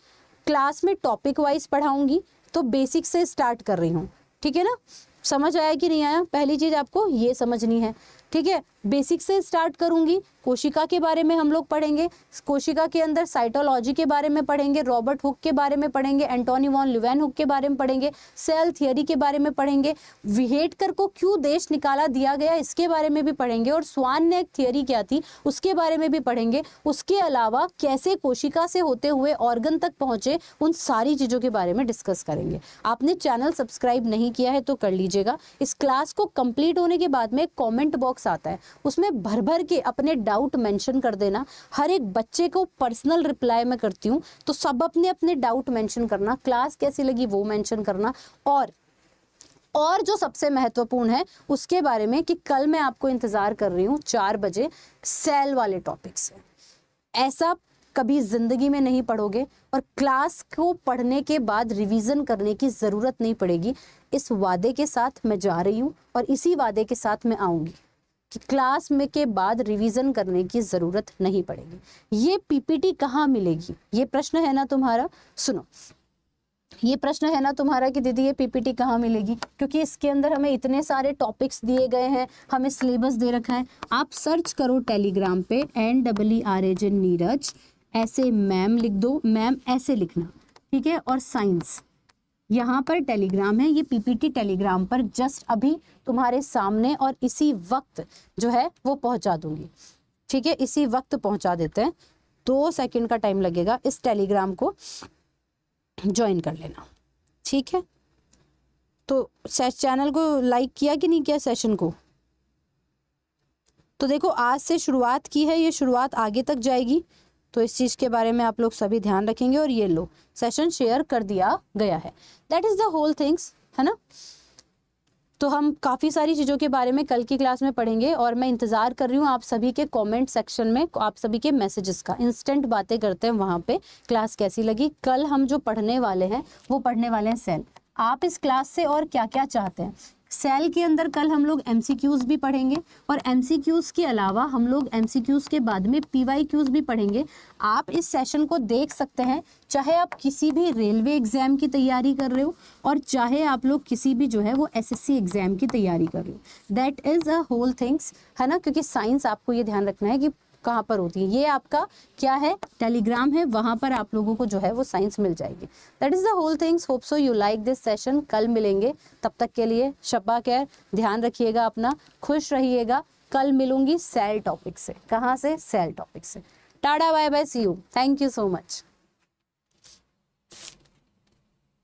क्लास में टॉपिक वाइज पढ़ाऊंगी तो बेसिक से स्टार्ट कर रही हूँ, ठीक है ना। समझ आया कि नहीं आया, पहली चीज आपको ये समझनी है, ठीक है। बेसिक से स्टार्ट करूंगी, कोशिका के बारे में हम लोग पढ़ेंगे, कोशिका के अंदर साइटोलॉजी के बारे में पढ़ेंगे, रॉबर्ट हुक के बारे में पढ़ेंगे, एंटोनी वॉन ल्यूवेनहुक के बारे में पढ़ेंगे, सेल थियरी के बारे में पढ़ेंगे, विहेटकर को क्यों देश निकाला दिया गया इसके बारे में भी पढ़ेंगे, और स्वान ने एक थियरी क्या थी उसके बारे में भी पढ़ेंगे। उसके अलावा कैसे कोशिका से होते हुए ऑर्गन तक पहुंचे, उन सारी चीजों के बारे में डिस्कस करेंगे। आपने चैनल सब्सक्राइब नहीं किया है तो कर लीजिएगा। इस क्लास को कंप्लीट होने के बाद में कमेंट बॉक्स आता है, उसमें भर भर के अपने डाउट मेंशन कर देना। हर एक बच्चे को पर्सनल रिप्लाई मैं करती हूँ, तो सब अपने अपने डाउट मेंशन करना, क्लास कैसी लगी वो मेंशन करना, और जो सबसे महत्वपूर्ण है उसके बारे में कि कल मैं आपको इंतजार कर रही हूँ 4 बजे सेल वाले टॉपिक से। ऐसा कभी जिंदगी में नहीं पढ़ोगे, और क्लास को पढ़ने के बाद रिवीजन करने की जरूरत नहीं पड़ेगी। इस वादे के साथ मैं जा रही हूँ और इसी वादे के साथ मैं आऊंगी कि क्लास में के बाद रिवीजन करने की जरूरत नहीं पड़ेगी। ये पीपीटी कहाँ मिलेगी, ये प्रश्न है ना तुम्हारा। सुनो, ये प्रश्न है ना तुम्हारा कि दीदी ये पीपीटी कहाँ मिलेगी, क्योंकि इसके अंदर हमें इतने सारे टॉपिक्स दिए गए हैं, हमें सिलेबस दे रखा है। आप सर्च करो टेलीग्राम पे NEERAJ नीरज, ऐसे मैम लिख दो, मैम ऐसे लिखना, ठीक है, और साइंस, यहाँ पर टेलीग्राम है। ये पीपीटी टेलीग्राम पर जस्ट अभी तुम्हारे सामने और इसी वक्त जो है वो पहुंचा दूंगी, ठीक है। इसी वक्त पहुंचा देते हैं, 2 सेकंड का टाइम लगेगा। इस टेलीग्राम को ज्वाइन कर लेना, ठीक है। तो चैनल को लाइक किया कि नहीं किया सेशन को। तो देखो आज से शुरुआत की है, ये शुरुआत आगे तक जाएगी, तो इस चीज़ के बारे में आप लोग सभी ध्यान रखेंगे। और ये लो सेशन शेयर कर दिया गया है, that is the whole things, है ना। तो हम काफ़ी सारी चीज़ों के बारे में कल की क्लास में पढ़ेंगे, और मैं इंतज़ार कर रही हूँ आप सभी के कमेंट सेक्शन में, आप सभी के मैसेजेस का। इंस्टेंट बातें करते हैं वहाँ पे। क्लास कैसी लगी, कल हम जो पढ़ने वाले हैं वो पढ़ने वाले हैं सेल। आप इस क्लास से और क्या क्या चाहते हैं। सेल के अंदर कल हम लोग MCQs भी पढ़ेंगे, और MCQs के अलावा हम लोग MCQs के बाद में PYQs भी पढ़ेंगे। आप इस सेशन को देख सकते हैं, चाहे आप किसी भी रेलवे एग्जाम की तैयारी कर रहे हो, और चाहे आप लोग किसी भी जो है वो SSC एग्जाम की तैयारी कर रहे हो। That is a whole things, है ना, क्योंकि साइंस आपको ये ध्यान रखना है कि कहाँ पर होती है। ये आपका क्या है, टेलीग्राम है, वहाँ पर आप लोगों को जो है वो साइंस मिल जाएगी। That is the whole things. Hope so you like this session. कल मिलेंगे, तब तक के लिए शब्बा खैर, ध्यान रखिएगा अपना, खुश रहिएगा। कल मिलूंगी सेल टॉपिक से। कहाँ से, सेल टॉपिक से। Tata bye bye, see you, thank you so much.